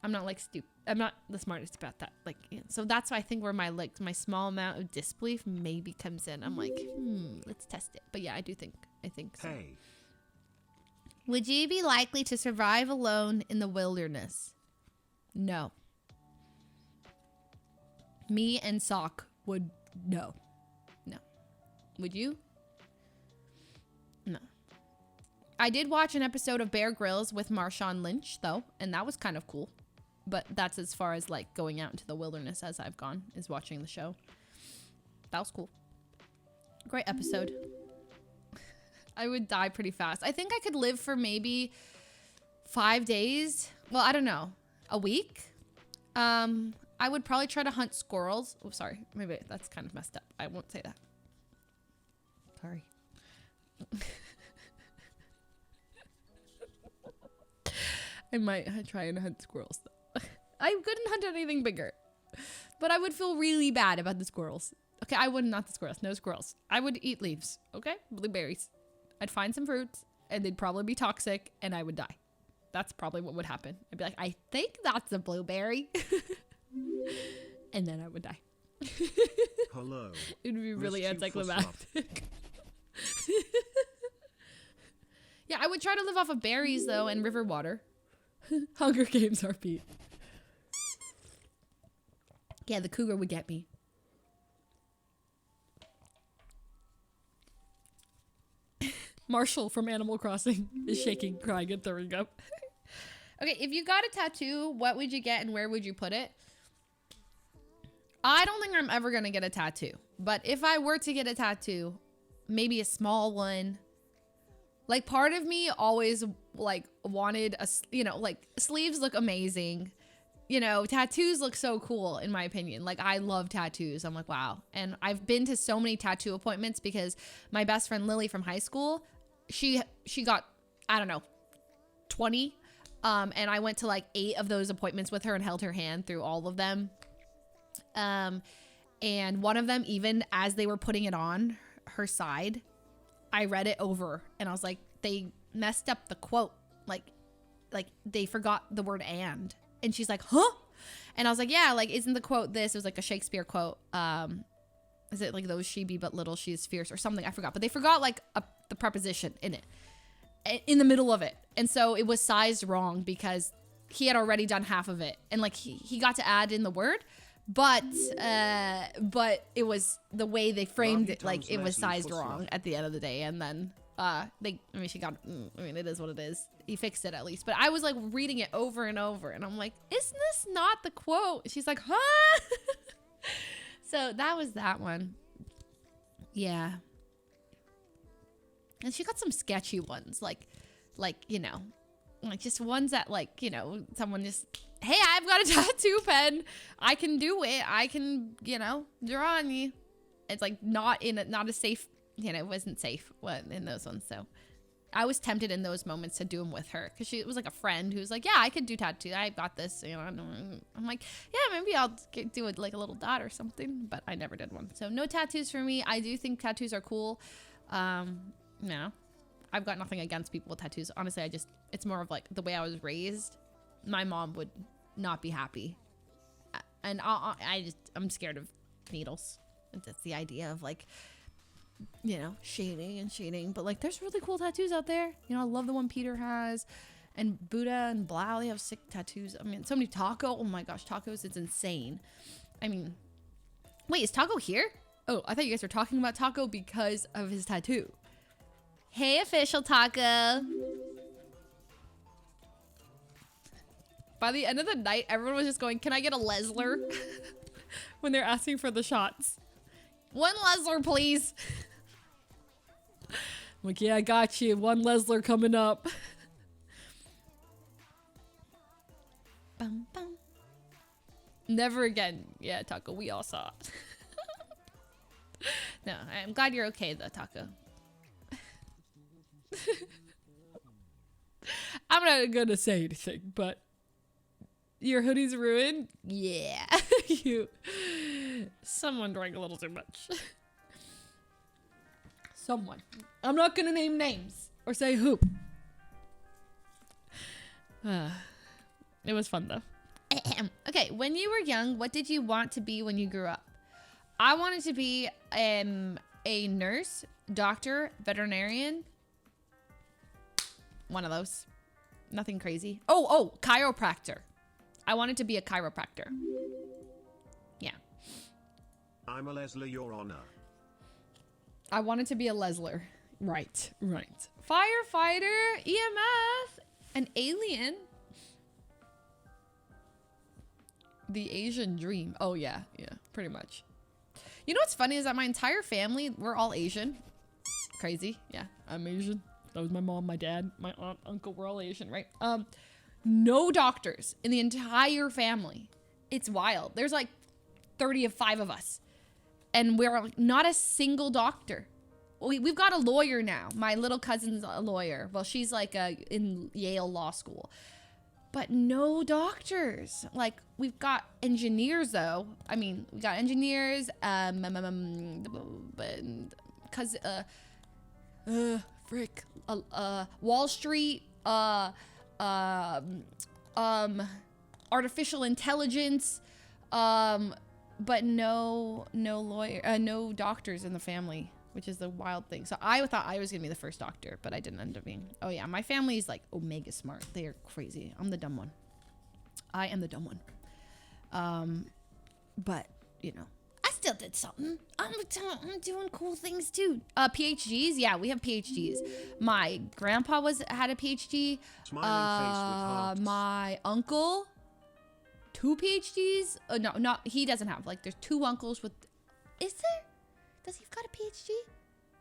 I'm not like I'm not the smartest about that. Like, you know, so that's why I think where my small amount of disbelief maybe comes in. I'm like, let's test it. But yeah, I think so. Hey. Would you be likely to survive alone in the wilderness? No. Me and Sock would no. Would you? No. I did watch an episode of Bear Grylls with Marshawn Lynch, though, and that was kind of cool. But that's as far as, like, going out into the wilderness as I've gone, is watching the show. That was cool. Great episode. I would die pretty fast. I think I could live for maybe 5 days. Well, I don't know. A week? I would probably try to hunt squirrels. Oh, sorry. Maybe that's kind of messed up. I won't say that. Sorry. I might try and hunt squirrels, though. I couldn't hunt anything bigger. But I would feel really bad about the squirrels. Okay, I wouldn't, not the squirrels. No squirrels. I would eat leaves, okay? Blueberries. I'd find some fruits, and they'd probably be toxic, and I would die. That's probably what would happen. I'd be like, I think that's a blueberry. And then I would die. Hello. It would be really anticlimactic. Yeah, I would try to live off of berries, though, and river water. Hunger Games RP. Yeah, the cougar would get me. Marshall from Animal Crossing is shaking, crying, and throwing up. Okay, if you got a tattoo, what would you get and where would you put it? I don't think I'm ever gonna get a tattoo. But if I were to get a tattoo, maybe a small one. Like, part of me always, like, wanted a, you know, like, sleeves look amazing. You know, tattoos look so cool, in my opinion. Like, I love tattoos. I'm like, wow. And I've been to so many tattoo appointments because my best friend Lily from high school, she got, I don't know, 20. And I went to like 8 of those appointments with her and held her hand through all of them. And one of them, even as they were putting it on her side, I read it over and I was like, they messed up the quote. Like they forgot the word and she's like, huh? And I was like, yeah, like, isn't the quote this? It was like a Shakespeare quote. Is it like, though she be but little, she is fierce or something? I forgot, but they forgot like the preposition in it, in the middle of it. And so it was sized wrong because he had already done half of it. And like, he got to add in the word, but it was the way they framed it. Like, it was sized wrong at the end of the day. And then, it is what it is. He fixed it at least. But I was like reading it over and over and I'm like, isn't this not the quote? She's like, huh? So that was that one. Yeah. And she got some sketchy ones, like, you know, like just ones that, like, you know, someone just, hey, I've got a tattoo pen. I can do it. I can, you know, draw on you. It's like not a safe, you know, it wasn't safe in those ones. So I was tempted in those moments to do them with her because it was like a friend who was like, yeah, I could do tattoo. I got this, you know. I'm like, yeah, maybe I'll do it like a little dot or something, but I never did one. So no tattoos for me. I do think tattoos are cool. No, I've got nothing against people with tattoos. Honestly, it's more of like the way I was raised. My mom would not be happy. And I'm scared of needles. That's the idea of like, you know, shading. But like, there's really cool tattoos out there. You know, I love the one Peter has. And Buddha and Blau, they have sick tattoos. I mean, so many Taco. Oh my gosh, tacos, it's insane. I mean, wait, is Taco here? Oh, I thought you guys were talking about Taco because of his tattoo. Hey, official Taco. By the end of the night, everyone was just going, can I get a Lesler? When they're asking for the shots. One Lesler, please. I'm like, yeah, I got you. One Lesler coming up. Bum, bum. Never again. Yeah, Taco, we all saw it. No, I'm glad you're okay though, Taco. I'm not gonna say anything, but your hoodie's ruined? Yeah. Someone drank a little too much. Someone. I'm not gonna name names or say who. It was fun though. Okay, when you were young, what did you want to be when you grew up? I wanted to be a nurse, doctor, veterinarian. One of those. Nothing crazy. Oh, chiropractor. I wanted to be a chiropractor. Yeah. I'm a Leslie, Your Honor. I wanted to be a Lesler. Right. Firefighter, EMF, an alien. The Asian dream. Oh, yeah, pretty much. You know what's funny is that my entire family, we're all Asian. Crazy. Yeah, I'm Asian. That was my mom, my dad, my aunt, uncle. We're all Asian, right? No doctors in the entire family. It's wild. There's like 35 of us. And we're like, not a single doctor. We've got a lawyer now. My little cousin's a lawyer. Well, she's like in Yale Law School. But no doctors. Like, we've got engineers, though. I mean, we got engineers, Wall Street, artificial intelligence, but no lawyer, no doctors in the family, which is the wild thing. So I thought I was gonna be the first doctor, but I didn't end up being. Oh yeah, my family is like omega smart. They are crazy. I'm the dumb one. I am the dumb one. But, you know, I still did something. I'm doing cool things too. PhDs? Yeah, we have PhDs. My grandpa had a PhD. Smiling face with hearts. My uncle, 2 PhDs. No, he doesn't have. Like, there's 2 uncles with... Is there? Does he got a PhD?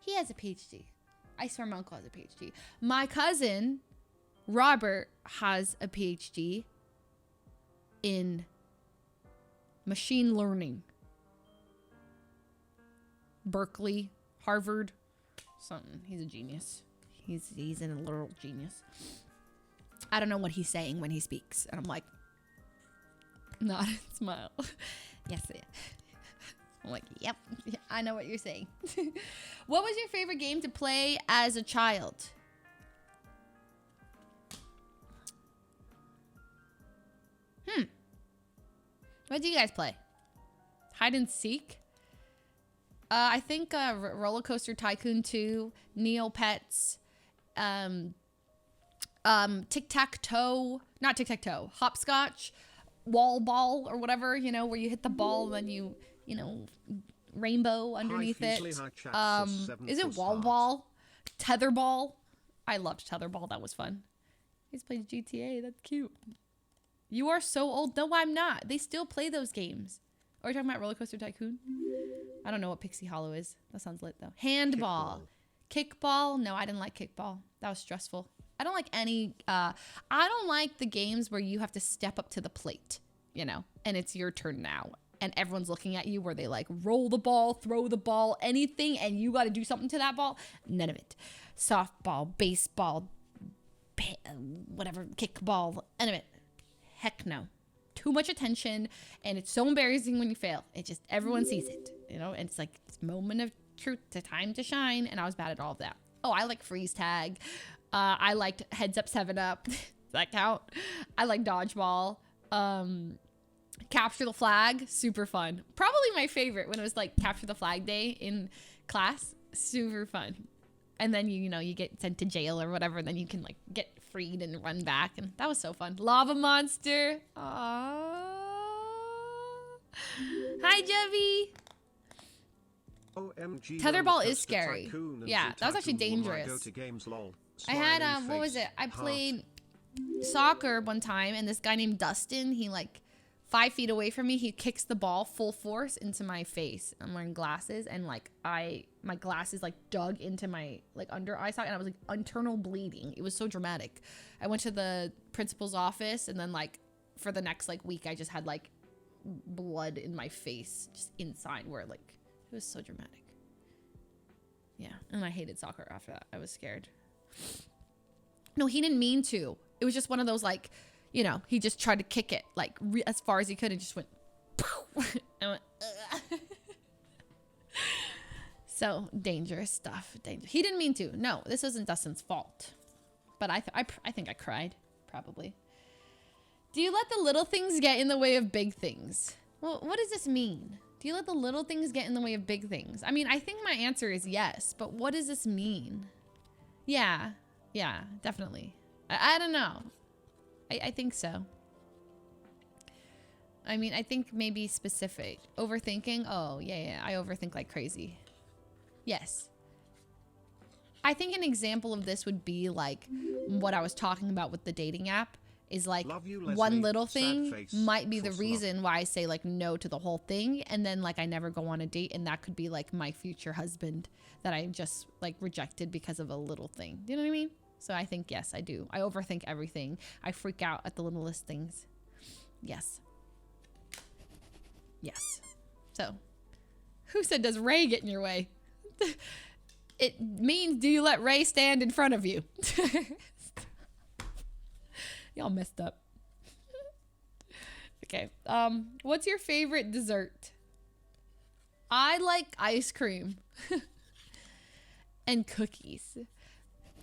He has a PhD. I swear my uncle has a PhD. My cousin, Robert, has a PhD in machine learning. Berkeley, Harvard, something. He's a genius. He's a literal genius. I don't know what he's saying when he speaks. And I'm like, nod and smile. Yes, yeah. I'm like, yep, I know what you're saying. What was your favorite game to play as a child? What do you guys play? Hide and seek? I think Roller Coaster Tycoon 2, Neopets, tic-tac-toe, not tic-tac-toe, hopscotch, wall ball or whatever, you know, where you hit the ball and then you know, rainbow underneath it. Is it wall ball? Tetherball? I loved tetherball. That was fun. He's played GTA. That's cute. You are so old. No, I'm not. They still play those games. Are you talking about Roller Coaster Tycoon? I don't know what Pixie Hollow is. That sounds lit though. Handball. Kickball. No, I didn't like kickball. That was stressful. I don't like any, I don't like the games where you have to step up to the plate, you know, and it's your turn now. And everyone's looking at you where they like roll the ball, throw the ball, anything, and you got to do something to that ball. None of it. Softball, baseball, whatever, kickball, none of it. Heck no. Too much attention, and it's so embarrassing when you fail. It just, everyone sees it, you know, and it's like it's moment of truth, the time to shine, and I was bad at all of that. Oh, I like freeze tag. I liked heads up 7-up. Does that count? I like dodgeball. Capture the flag, super fun. Probably my favorite when it was like capture the flag day in class. Super fun. And then you know you get sent to jail or whatever, and then you can like get freed and run back, and that was so fun. Lava monster. Aww. Hi, Jevy. OMG, tetherball is scary. Yeah, that was actually dangerous. I had what was it? I played soccer one time, and this guy named Dustin, he like 5 feet away from me, he kicks the ball full force into my face. I'm wearing glasses, and like my glasses like dug into my like under eye socket, and I was like internal bleeding. It was so dramatic. I went to the principal's office, and then like for the next like week I just had like blood in my face, just inside, where like it was so dramatic. Yeah, and I hated soccer after that. I was scared. No, he didn't mean to. It was just one of those like, you know, he just tried to kick it like as far as he could and just went. I went. Ugh. So dangerous stuff. He didn't mean to. No, this wasn't Dustin's fault. But I think I cried, probably. Do you let the little things get in the way of big things? Well, what does this mean? Do you let the little things get in the way of big things? I mean, I think my answer is yes, but what does this mean? Yeah, definitely. I don't know. I think so. I mean, I think maybe specific. Overthinking? Oh, yeah, I overthink like crazy. Yes. I think an example of this would be like what I was talking about with the dating app. Is like one little thing might be the reason why I say like no to the whole thing, and then like I never go on a date, and that could be like my future husband that I just like rejected because of a little thing. Do you know what I mean? So I think yes, I do. I overthink everything. I freak out at the littlest things. Yes. So who said does Ray get in your way? It means do you let Ray stand in front of you? Y'all messed up. Okay. What's your favorite dessert? I like ice cream. And cookies.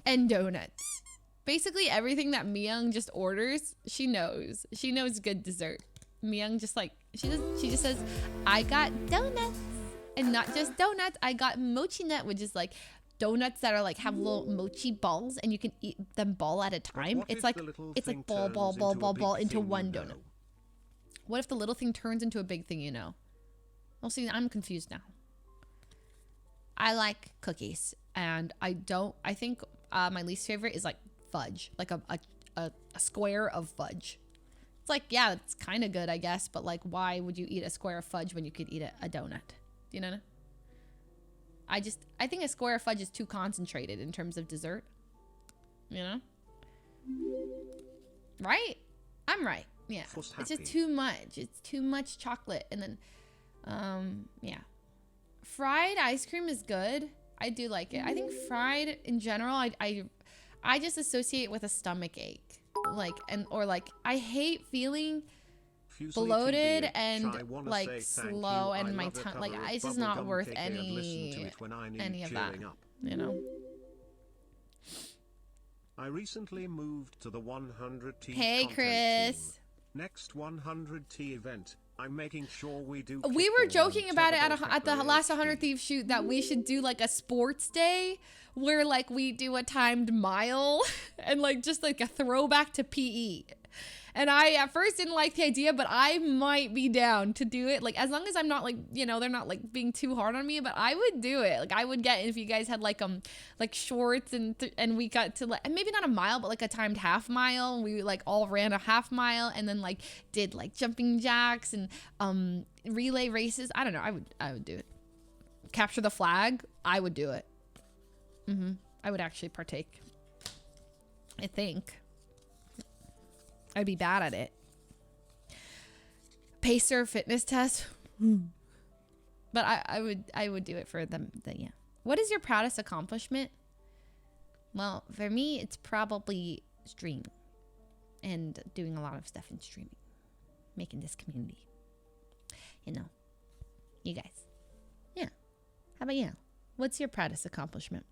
And donuts. Basically everything that Myung just orders, she knows. She knows good dessert. Myung just like, she just says, I got donuts. And not just donuts, I got mochi nut, which is like donuts that are like have little mochi balls, and you can eat them ball at a time. It's like ball into one donut. What if the little thing turns into a big thing, you know? Well, see, I'm confused now. I like cookies, and I think my least favorite is like fudge, like a square of fudge. It's like, yeah, it's kind of good, I guess, but like, why would you eat a square of fudge when you could eat a donut? Do you know? I think a square of fudge is too concentrated in terms of dessert. You know? Right? I'm right. Yeah. It's just too much. It's too much chocolate. And then, yeah. Fried ice cream is good. I do like it. I think fried in general, I just associate with a stomach ache. Like, I hate feeling bloated and like slow and my tongue, like it's just not worth any of that, you know. I recently moved to the 100T. Hey Chris. Team. Next 100T event, I'm making sure we do. We were joking about it at the last 100 Thieves shoot that we should do like a sports day where like we do a timed mile and like just like a throwback to PE. And I at first didn't like the idea, but I might be down to do it. Like, as long as I'm not like, you know, they're not like being too hard on me, but I would do it. Like, I would get, if you guys had like shorts and we got to like, and maybe not a mile, but like a timed half mile. We like all ran a half mile and then like did like jumping jacks and relay races. I don't know. I would do it. Capture the flag. I would do it. I would actually partake. I think. I'd be bad at it. Pacer fitness test. But I would do it for them. Yeah. What is your proudest accomplishment? Well, for me, it's probably streaming and doing a lot of stuff in streaming, making this community. You know, you guys. Yeah. How about you? What's your proudest accomplishment?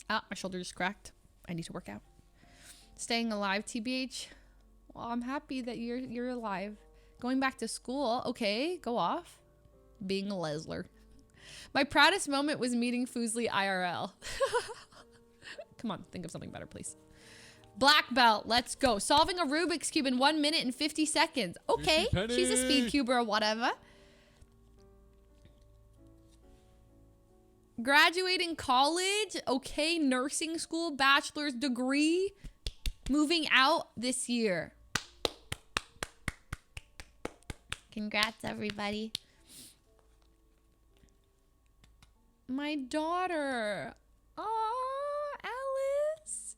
Ah, my shoulder just cracked. I need to work out. Staying alive, TBH. Well, I'm happy that you're alive. Going back to school. Okay, go off. Being a Lesler. My proudest moment was meeting Fuslie IRL. Come on, think of something better, please. Black belt, let's go. Solving a Rubik's Cube in 1 minute and 50 seconds. Okay, she's a speed cuber or whatever. Graduating college. Okay, nursing school, bachelor's degree. Moving out this year. Congrats, everybody. My daughter. Aw, Alice.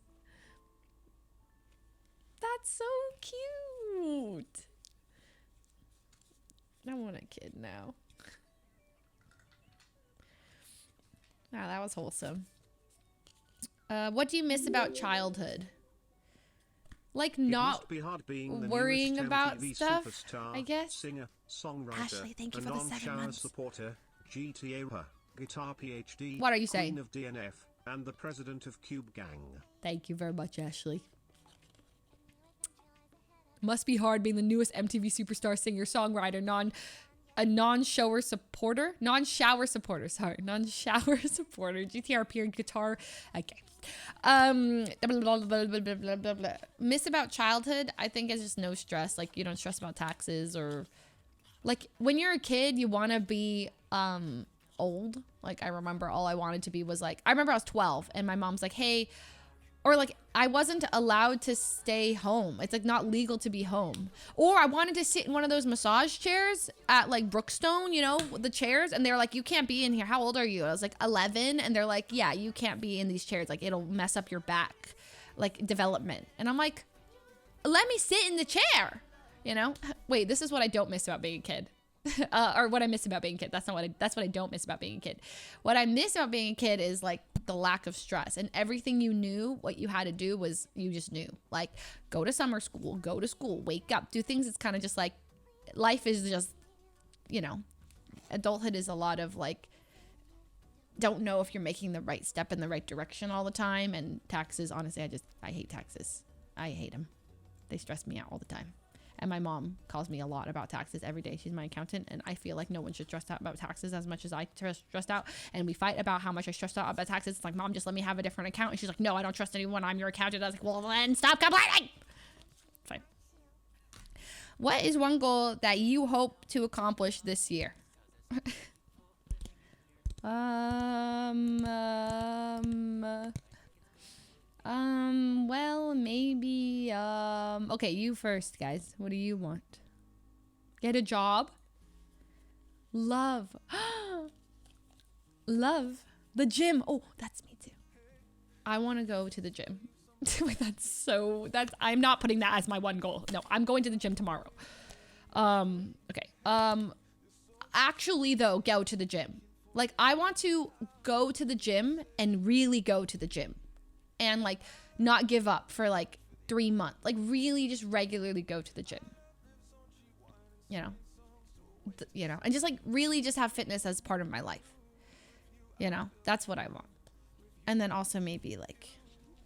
That's so cute. I want a kid now. Wow, that was wholesome. What do you miss about childhood? Like not worrying about stuff, I guess. Singer, songwriter, Ashley, thank you for the 7 months. Supporter, GTA guitar PhD. What are you saying? Queen of DNF and the president of Cube Gang. Thank you very much, Ashley. Must be hard being the newest MTV superstar singer songwriter, non-shower supporter. GTR peer guitar. Okay. Miss about childhood, I think, is just no stress. Like, you don't stress about taxes, or like when you're a kid you want to be old. Like, I remember all I wanted to be was like, I remember I was 12 and my mom's like, hey, or like I wasn't allowed to stay home. It's like not legal to be home. Or I wanted to sit in one of those massage chairs at like Brookstone, you know, the chairs. And they're like, you can't be in here. How old are you? I was like 11. And they're like, yeah, you can't be in these chairs. Like, it'll mess up your back, like development. And I'm like, let me sit in the chair, you know? Wait, this is what I don't miss about being a kid. Or what I miss about being a kid. That's what I don't miss about being a kid. What I miss about being a kid is like the lack of stress, and everything you knew, what you had to do was, you just knew, like, go to summer school, go to school, wake up, do things. It's kind of just like, life is just, you know, adulthood is a lot of like, don't know if you're making the right step in the right direction all the time. And taxes, honestly, I hate taxes. I hate them. They stress me out all the time. And my mom calls me a lot about taxes every day. She's my accountant, and I feel like no one should stress out about taxes as much as I stressed out. And we fight about how much I stressed out about taxes. It's like, Mom, just let me have a different account. And she's like, no, I don't trust anyone. I'm your accountant. I was like, well, then stop complaining. Fine. What is one goal that you hope to accomplish this year? Well, maybe, okay, you first, guys. What do you want? Get a job? Love. Love. The gym. Oh, that's me too. I want to go to the gym. I'm not putting that as my one goal. No, I'm going to the gym tomorrow. Okay. Actually though, go to the gym. Like, I want to go to the gym and really go to the gym and like not give up for like 3 months. Like, really just regularly go to the gym. You know, and just like really just have fitness as part of my life. You know, that's what I want. And then also maybe like,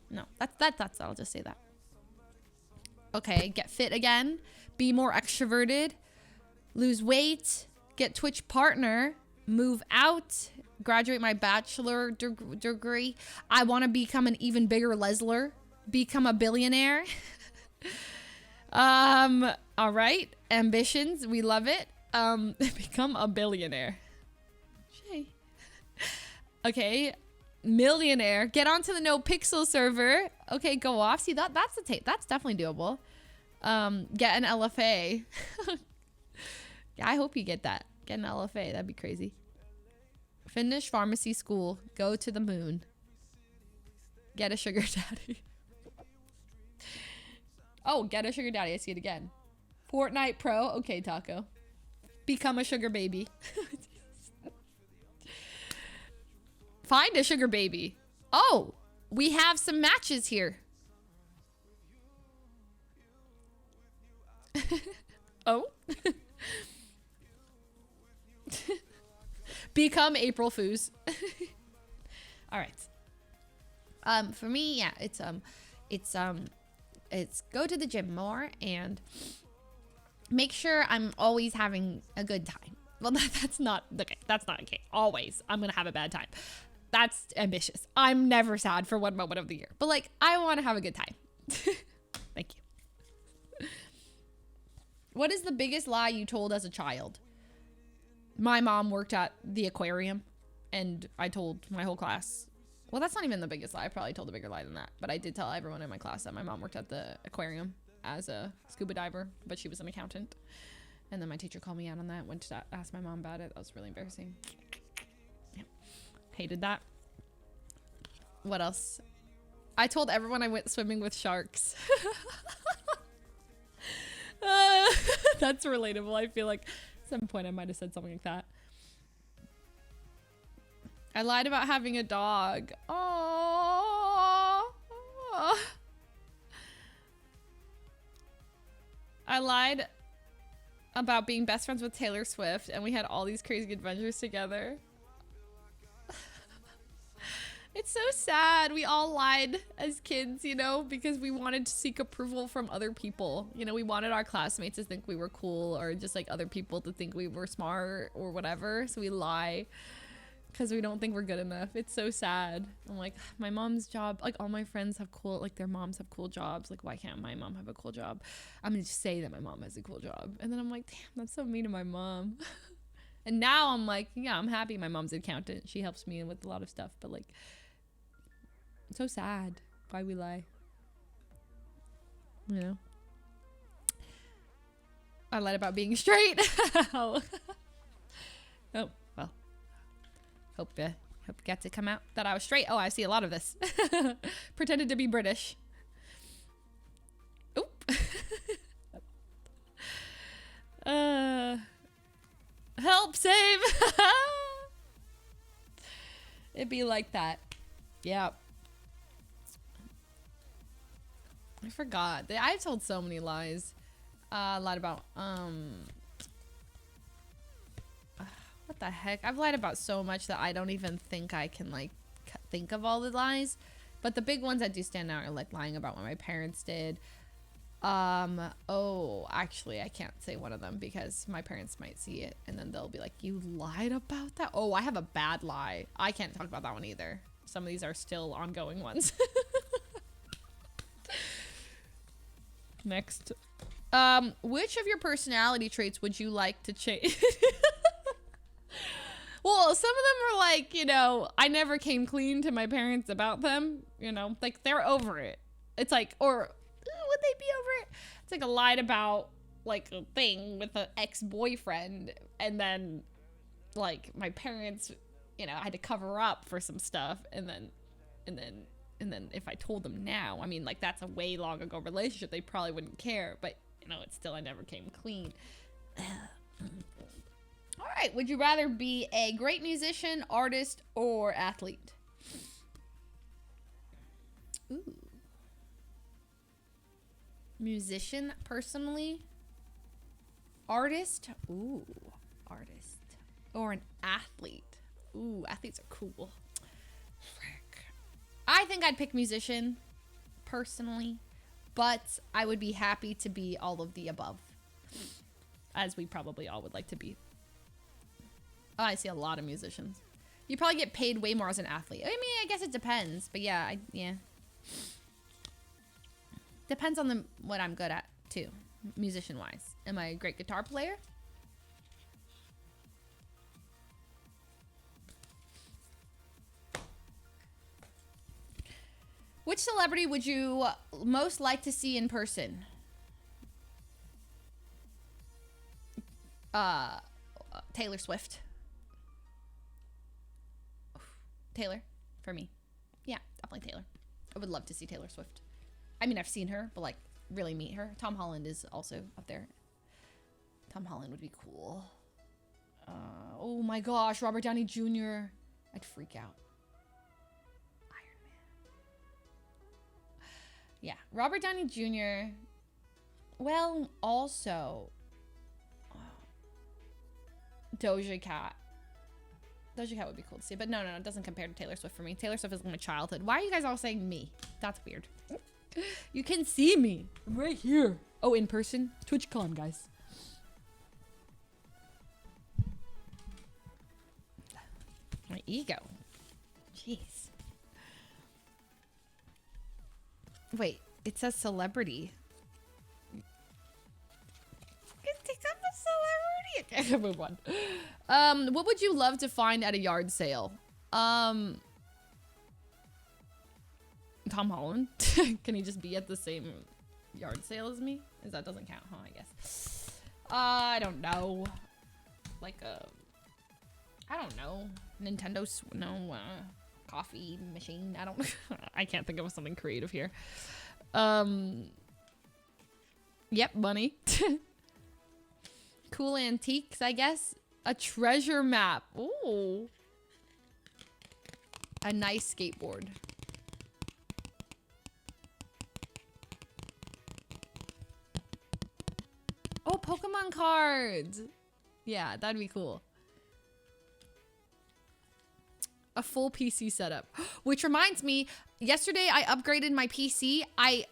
no, that's I'll just say that. Okay, get fit again, be more extroverted, lose weight, get Twitch partner, move out, graduate my bachelor degree. I want to become an even bigger Lesler, become a billionaire. All right, ambitions, we love it. Become a billionaire. Shay. Okay, millionaire. Get onto the No Pixel server. Okay, go off. See, that's the tape. That's definitely doable. Get an LFA. Yeah, I hope you get that. Get an LFA. That'd be crazy. Finish pharmacy school. Go to the moon. Get a sugar daddy. Oh, get a sugar daddy. I see it again. Fortnite Pro. Okay, Taco. Become a sugar baby. Find a sugar baby. Oh, we have some matches here. Oh. Become April Fools. All right. For me, yeah, it's go to the gym more and make sure I'm always having a good time. Well, that's not okay. That's not okay. Always, I'm gonna have a bad time. That's ambitious. I'm never sad for one moment of the year, but like, I want to have a good time. Thank you. What is the biggest lie you told as a child? My mom worked at the aquarium, and I told my whole class. Well, that's not even the biggest lie. I probably told a bigger lie than that. But I did tell everyone in my class that my mom worked at the aquarium as a scuba diver, but she was an accountant. And then my teacher called me out on that, went to ask my mom about it. That was really embarrassing. Yeah. Hated that. What else? I told everyone I went swimming with sharks. That's relatable. I feel like at some point I might have said something like that. I lied about having a dog. Oh. I lied about being best friends with Taylor Swift, and we had all these crazy adventures together. It's so sad. We all lied as kids, you know, because we wanted to seek approval from other people. You know, we wanted our classmates to think we were cool, or just like other people to think we were smart or whatever. So we lie because we don't think we're good enough. It's so sad. I'm like, my mom's job, like all my friends have cool, like their moms have cool jobs. Like, why can't my mom have a cool job? I'm gonna just say that my mom has a cool job. And then I'm like, damn, that's so mean to my mom. And now I'm like, yeah, I'm happy my mom's an accountant. She helps me with a lot of stuff, but like, it's so sad why we lie. You know? I lied about being straight. Oh, well. Hope you got to come out that I was straight. Oh, I see a lot of this. Pretended to be British. Oop. Help, save. It'd be like that. Yeah. I forgot. I told so many lies. Lied about, what the heck? I've lied about so much that I don't even think I can, like, think of all the lies. But the big ones that do stand out are, like, lying about what my parents did. Oh, actually, I can't say one of them because my parents might see it. And then they'll be like, you lied about that? Oh, I have a bad lie. I can't talk about that one either. Some of these are still ongoing ones. Next. Which of your personality traits would you like to change? Well, some of them are like, you know, I never came clean to my parents about them, you know, like they're over it. It's like, or would they be over it? It's like I lied about like a thing with an ex-boyfriend, and then like my parents, you know, I had to cover up for some stuff, and then if I told them now, I mean, like that's a way long ago relationship, they probably wouldn't care, but you know, it's still, I never came clean. All right, would you rather be a great musician, artist, or athlete? Ooh. Musician, personally. Artist? Ooh, artist. Or an athlete. Ooh, athletes are cool. Frick. I think I'd pick musician, personally. But I would be happy to be all of the above. As we probably all would like to be. Oh, I see a lot of musicians. You probably get paid way more as an athlete. I mean, I guess it depends. But yeah, yeah. Depends on what I'm good at, too. Musician-wise. Am I a great guitar player? Which celebrity would you most like to see in person? Taylor Swift. Taylor, for me. Yeah, definitely Taylor. I would love to see Taylor Swift. I mean, I've seen her, but like, really meet her. Tom Holland is also up there. Tom Holland would be cool. Oh my gosh, Robert Downey Jr. I'd freak out. Iron Man. Yeah, Robert Downey Jr. Well, also Doja Cat. Doja Cat would be cool to see, but no, it doesn't compare to Taylor Swift for me. Taylor Swift is my childhood. Why are you guys all saying me? That's weird. You can see me. I'm right here. Oh, in person? TwitchCon, guys. My ego. Jeez. Wait, it says celebrity. Okay, move on. What would you love to find at a yard sale? Tom Holland. Can he just be at the same yard sale as me? Because that doesn't count, huh? I guess. I don't know. Like I don't know. Nintendo. No. Coffee machine. I don't. I can't think of something creative here. Yep, money. Cool antiques, I guess. A treasure map. Ooh. A nice skateboard. Oh, Pokemon cards. Yeah, that'd be cool. A full PC setup. Which reminds me, yesterday I upgraded my PC. I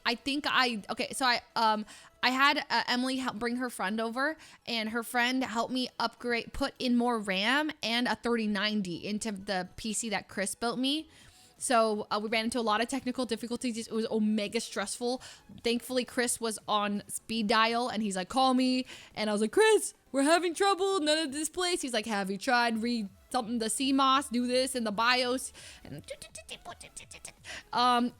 had Emily help bring her friend over, and her friend helped me upgrade, put in more RAM and a 3090 into the PC that Chris built me. So we ran into a lot of technical difficulties. It was omega stressful. Thankfully, Chris was on speed dial, and he's like, call me. And I was like, Chris, we're having trouble. None of this place. He's like, have you tried something, the CMOS, do this in the BIOS.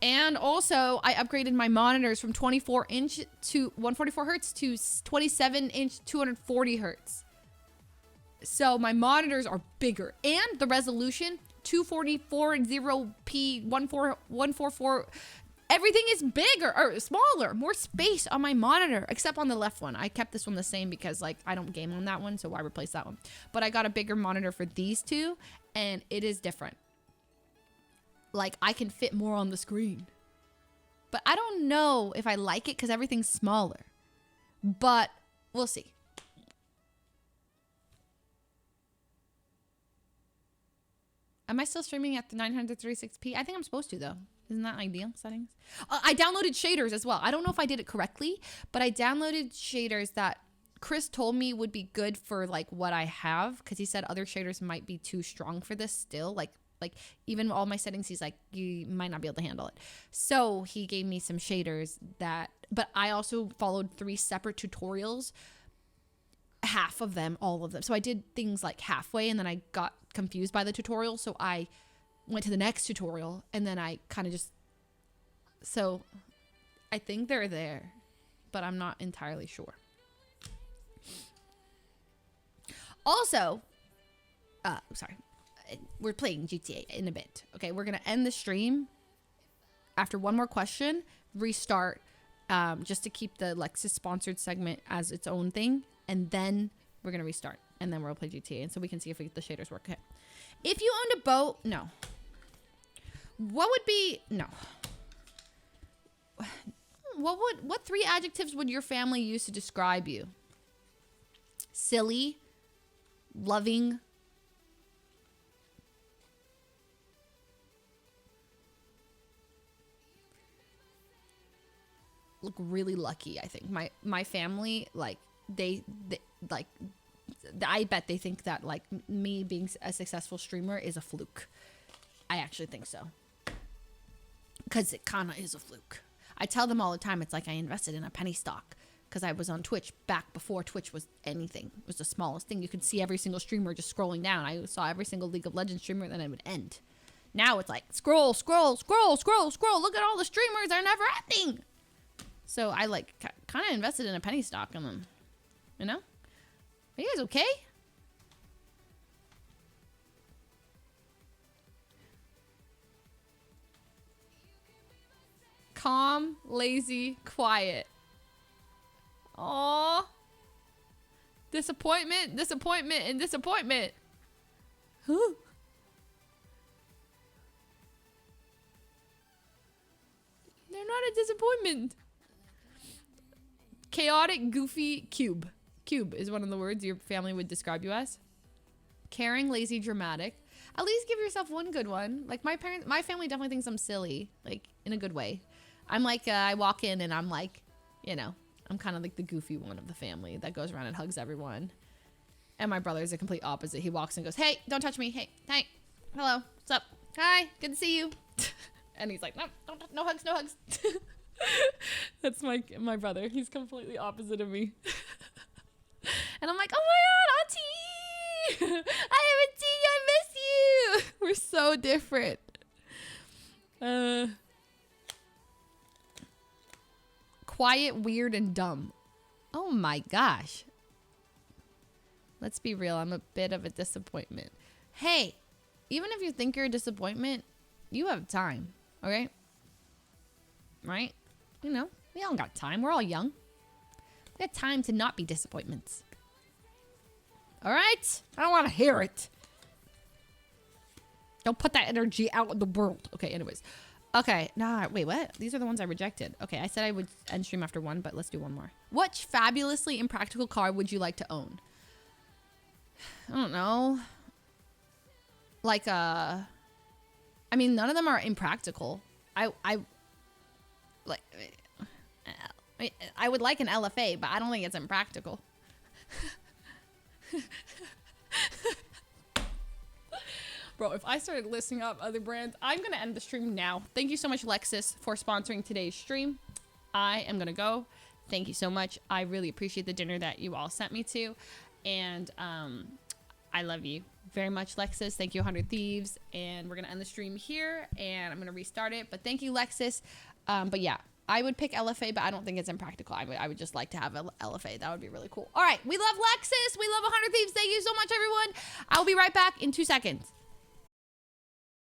And also, I upgraded my monitors from 24-inch to 144 hertz to 27-inch 240 hertz. So my monitors are bigger, and the resolution 240p 144. Everything is bigger or smaller, more space on my monitor, except on the left one. I kept this one the same because like I don't game on that one, so why replace that one? But I got a bigger monitor for these two, and it is different. Like I can fit more on the screen. But I don't know if I like it because everything's smaller. But we'll see. Am I still streaming at the 936p? I think I'm supposed to, though. Isn't that ideal settings? I downloaded shaders as well. I don't know if I did it correctly, but I downloaded shaders that Chris told me would be good for like what I have, because he said other shaders might be too strong for this still. Like even all my settings, he's like, you might not be able to handle it. So he gave me some shaders that but I also followed 3 separate tutorials, half of them, all of them. So I did things like halfway, and then I got confused by the tutorial, so I went to the next tutorial, and then I kind of just, so I think they're there, but I'm not entirely sure. Also, sorry, we're playing GTA in a bit. Okay, we're gonna end the stream after one more question, restart, just to keep the Lexus sponsored segment as its own thing, and then we're gonna restart, and then we'll play GTA, and so we can see if the shaders work. Okay. If you owned a boat, no. What would be no? What 3 adjectives would your family use to describe you? Silly, loving, look really lucky. I think my family, like they like, I bet they think that like me being a successful streamer is a fluke. I actually think so, because it kind of is a fluke. I tell them all the time, it's like I invested in a penny stock, because I was on Twitch back before Twitch was anything. It was the smallest thing. You could see every single streamer just scrolling down. I saw every single League of Legends streamer, then it would end. Now it's like scroll, scroll, scroll, scroll, scroll. Look at all the streamers. They're never ending. So I like kind of invested in a penny stock in them. You know? Are you guys okay? Calm, lazy, quiet. Aww. Disappointment, disappointment, and disappointment. Huh. They're not a disappointment. Chaotic, goofy, cube. Cube is one of the words your family would describe you as. Caring, lazy, dramatic. At least give yourself one good one. Like my family definitely thinks I'm silly, like in a good way. I'm like, I walk in and I'm like, you know, I'm kind of like the goofy one of the family that goes around and hugs everyone. And my brother's the complete opposite. He walks and goes, hey, don't touch me. Hey, hello, what's up? Hi, good to see you. And he's like, no hugs, no hugs. That's my brother. He's completely opposite of me. And I'm like, oh my God, Auntie! I haven't seen you. I miss you. We're so different. Quiet, weird, and dumb. Oh my gosh. Let's be real. I'm a bit of a disappointment. Hey, even if you think you're a disappointment, you have time. Okay? Right? You know, we all got time. We're all young. We got time to not be disappointments. All right? I don't want to hear it. Don't put that energy out in the world. Okay, anyways. Okay, nah, wait, what? These are the ones I rejected. Okay, I said I would end stream after one, but let's do one more. What fabulously impractical car would you like to own? I don't know. Like, I mean, none of them are impractical. I would like an LFA, but I don't think it's impractical. Bro, if I started listing up other brands, I'm going to end the stream now. Thank you so much, Lexus, for sponsoring today's stream. I am going to go. Thank you so much. I really appreciate the dinner that you all sent me to. And I love you very much, Lexus. Thank you, 100 Thieves. And we're going to end the stream here, and I'm going to restart it. But thank you, Lexus. But yeah, I would pick LFA, but I don't think it's impractical. I would just like to have a LFA. That would be really cool. All right. We love Lexus. We love 100 Thieves. Thank you so much, everyone. I'll be right back in 2 seconds.